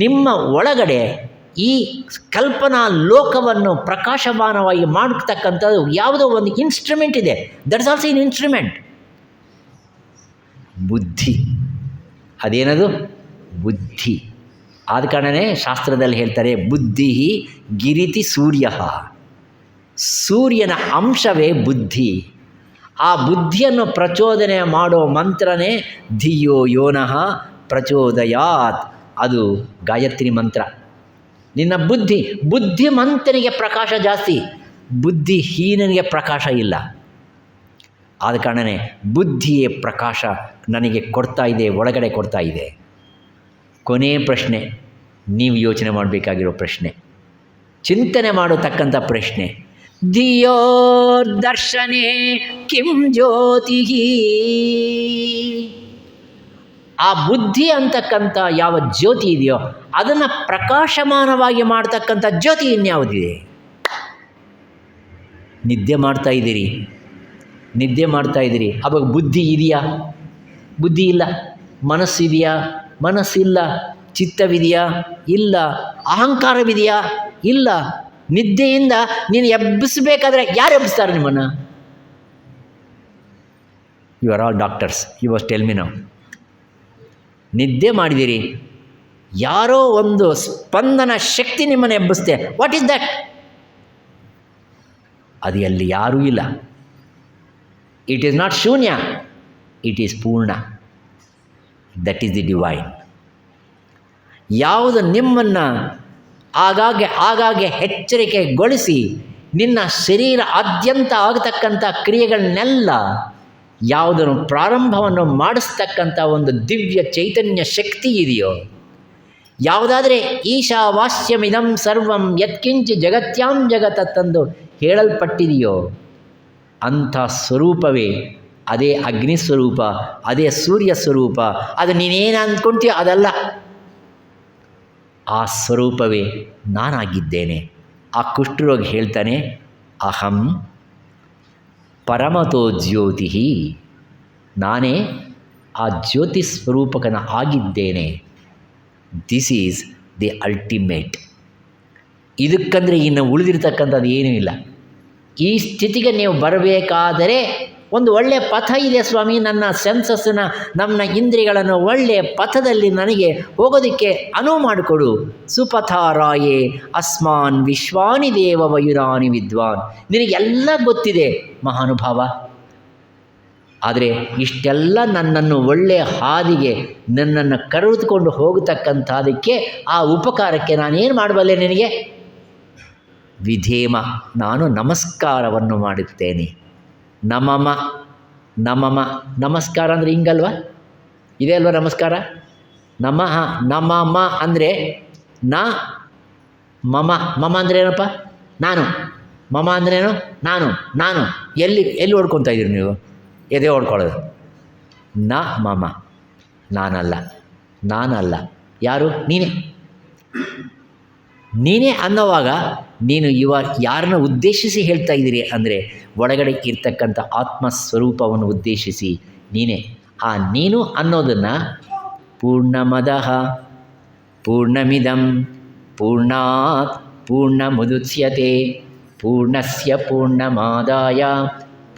ನಿಮ್ಮ ಒಳಗಡೆ ಈ ಕಲ್ಪನಾ ಲೋಕವನ್ನು ಪ್ರಕಾಶಮಾನವಾಗಿ ಮಾಡತಕ್ಕಂಥದ್ದು ಯಾವುದೋ ಒಂದು ಇನ್ಸ್ಟ್ರೂಮೆಂಟ್ ಇದೆ. That is also in instrument. ಬುದ್ಧಿ. ಅದೇನದು? ಬುದ್ಧಿ. ಆದ ಕಾರಣವೇ ಶಾಸ್ತ್ರದಲ್ಲಿ ಹೇಳ್ತಾರೆ, ಬುದ್ಧಿ ಗಿರಿತಿ ಸೂರ್ಯ. ಸೂರ್ಯನ ಅಂಶವೇ ಬುದ್ಧಿ. ಆ ಬುದ್ಧಿಯನ್ನು ಪ್ರಚೋದನೆ ಮಾಡೋ ಮಂತ್ರನೇ ಧಿಯೋ ಯೋನಃ ಪ್ರಚೋದಯಾತ್. ಅದು ಗಾಯತ್ರಿ ಮಂತ್ರ. ನಿನ್ನ ಬುದ್ಧಿಮಂತನಿಗೆ ಪ್ರಕಾಶ ಜಾಸ್ತಿ, ಬುದ್ಧಿಹೀನನಿಗೆ ಪ್ರಕಾಶ ಇಲ್ಲ. ಆದ ಕಾರಣವೇ ಬುದ್ಧಿಯೇ ಪ್ರಕಾಶ ನನಗೆ ಕೊಡ್ತಾ ಇದೆ, ಒಳಗಡೆ ಕೊಡ್ತಾ ಇದೆ. ಕೊನೆಯ ಪ್ರಶ್ನೆ, ನೀವು ಯೋಚನೆ ಮಾಡಬೇಕಾಗಿರೋ ಪ್ರಶ್ನೆ, ಚಿಂತನೆ ಮಾಡತಕ್ಕಂಥ ಪ್ರಶ್ನೆ, ಧಿಯೋ ದರ್ಶನೆ ಕಿಂ ಜ್ಯೋತಿ. ಆ ಬುದ್ಧಿ ಅಂತಕ್ಕಂಥ ಯಾವ ಜ್ಯೋತಿ ಇದೆಯೋ ಅದನ್ನು ಪ್ರಕಾಶಮಾನವಾಗಿ ಮಾಡ್ತಕ್ಕಂಥ ಜ್ಯೋತಿ ಇನ್ಯಾವುದಿದೆ? ನಿದ್ದೆ ಮಾಡ್ತಾ ಇದ್ದೀರಿ, ಅವಾಗ ಬುದ್ಧಿ ಇದೆಯಾ? ಬುದ್ಧಿ ಇಲ್ಲ. ಮನಸ್ಸಿದೆಯಾ? ಮನಸ್ಸಿಲ್ಲ. ಚಿತ್ತವಿದೆಯಾ? ಇಲ್ಲ. ಅಹಂಕಾರವಿದೆಯಾ? ಇಲ್ಲ. ನಿದ್ದೆಯಿಂದ ನೀನು ಎಬ್ಬಿಸಬೇಕಾದ್ರೆ ಯಾರು ಎಬ್ಬಿಸ್ತಾರೆ ನಿಮ್ಮನ್ನು? You are all doctors, you was tell me now. ನಿದ್ದೆ ಮಾಡಿದಿರಿ, ಯಾರೋ ಒಂದು ಸ್ಪಂದನ ಶಕ್ತಿ ನಿಮ್ಮನ್ನು ಎಬ್ಬಿಸ್ತೆ. What is that? ಅದು ಅಲ್ಲಿ ಯಾರೂ ಇಲ್ಲ. ಇಟ್ ಈಸ್ ನಾಟ್ ಶೂನ್ಯ, ಇಟ್ ಈಸ್ ಪೂರ್ಣ. That is the divine. ಯಾವುದು ನಿಮ್ಮನ್ನು ಆಗಾಗ್ಗೆ ಎಚ್ಚರಿಕೆಗೊಳಿಸಿ ನಿನ್ನ ಶರೀರ ಆದ್ಯಂತ ಆಗತಕ್ಕಂಥ ಕ್ರಿಯೆಗಳನ್ನೆಲ್ಲ ಯಾವುದನ್ನು ಪ್ರಾರಂಭವನ್ನು ಮಾಡಿಸ್ತಕ್ಕಂಥ ಒಂದು ದಿವ್ಯ ಚೈತನ್ಯ ಶಕ್ತಿ ಇದೆಯೋ, ಯಾವುದಾದರೆ ಈಶಾವಾಸ್ಯಮಿದಂ ಸರ್ವಂ ಯತ್ಕಿಂಚಿ ಜಗತ್ಯಾಂ ಜಗತ್ತಂದು ಹೇಳಲ್ಪಟ್ಟಿದೆಯೋ ಅಂಥ ಸ್ವರೂಪವೇ ಅದೇ ಅಗ್ನಿ ಸ್ವರೂಪ, ಅದೇ ಸೂರ್ಯ ಸ್ವರೂಪ. ಅದು ನೀನೇನು ಅಂದ್ಕೊಳ್ತೀಯೋ ಅದಲ್ಲ, ಆ ಸ್ವರೂಪವೇ ನಾನಾಗಿದ್ದೇನೆ. ಆ ಕುಷ್ಠರೋಗಿ ಹೇಳ್ತಾನೆ, ಅಹಂ ಪರಮತೋ ಜ್ಯೋತಿ, ನಾನೇ ಆ ಜ್ಯೋತಿ ಸ್ವರೂಪಕನ ಆಗಿದ್ದೇನೆ. This is the ultimate. ಇದಕ್ಕಂದರೆ ಇನ್ನು ಉಳಿದಿರ್ತಕ್ಕಂಥದ್ದು ಏನೂ ಇಲ್ಲ. ಈ ಸ್ಥಿತಿಗೆ ನೀವು ಬರಬೇಕಾದರೆ ಒಂದು ಒಳ್ಳೆಯ ಪಥ ಇದೆ ಸ್ವಾಮಿ. ನನ್ನ ಸೆನ್ಸಸ್ಸನ್ನು, ನಮ್ಮ ಇಂದ್ರಿಯಗಳನ್ನು ಒಳ್ಳೆಯ ಪಥದಲ್ಲಿ ನನಗೆ ಹೋಗೋದಕ್ಕೆ ಅನುವು ಮಾಡಿಕೊಡು. ಸುಪಥಾರಾಯೇ ಅಸ್ಮಾನ್ ವಿಶ್ವಾನಿ ದೇವ ವಯುರಾನಿ ವಿದ್ವಾನ್. ನಿನಗೆಲ್ಲ ಗೊತ್ತಿದೆ ಮಹಾನುಭಾವ, ಆದರೆ ಇಷ್ಟೆಲ್ಲ ನನ್ನನ್ನು ಒಳ್ಳೆಯ ಹಾದಿಗೆ ನನ್ನನ್ನು ಕರೆದುಕೊಂಡು ಹೋಗತಕ್ಕಂಥದಕ್ಕೆ, ಆ ಉಪಕಾರಕ್ಕೆ ನಾನೇನು ಮಾಡಬಲ್ಲೆ ನಿನಗೆ? ವಿಧೇಮ, ನಾನು ನಮಸ್ಕಾರವನ್ನು ಮಾಡುತ್ತೇನೆ. ನಮಮ ನಮಸ್ಕಾರ ಅಂದರೆ ಹಿಂಗಲ್ವ? ಇದೆ ಅಲ್ವ ನಮಸ್ಕಾರ? ನಮಮ ಅಂದರೆ ಮಮ ಅಂದರೆ ಏನಪ್ಪ? ನಾನು. ಮಮ ಅಂದ್ರೇನು? ನಾನು. ಎಲ್ಲಿ ಓಡ್ಕೊತಾ ಇದ್ದೀರಿ ನೀವು? ಎದೆ ಓಡ್ಕೊಳ್ಳೋದು. ಮಮ, ನಾನಲ್ಲ. ಯಾರು? ನೀನೇ ಅನ್ನೋವಾಗ ನೀನು ಯಾರನ್ನು ಉದ್ದೇಶಿಸಿ ಹೇಳ್ತಾ ಇದ್ದೀರಿ ಅಂದರೆ ಒಳಗಡೆ ಇರ್ತಕ್ಕಂಥ ಆತ್ಮಸ್ವರೂಪವನ್ನು ಉದ್ದೇಶಿಸಿ ನೀನೇ. ಆ ನೀನು ಅನ್ನೋದನ್ನು ಪೂರ್ಣಮದಃ ಪೂರ್ಣಮಿದಂ ಪೂರ್ಣಾತ್ ಪೂರ್ಣಮುದಚ್ಯತೆ ಪೂರ್ಣಸ್ಯ ಪೂರ್ಣಮಾದಾಯ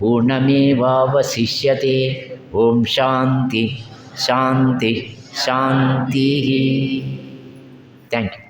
ಪೂರ್ಣಮೇವಾವಶಿಷ್ಯತೆ. ಓಂ ಶಾಂತಿ ಶಾಂತಿ ಶಾಂತಿ. Thank you.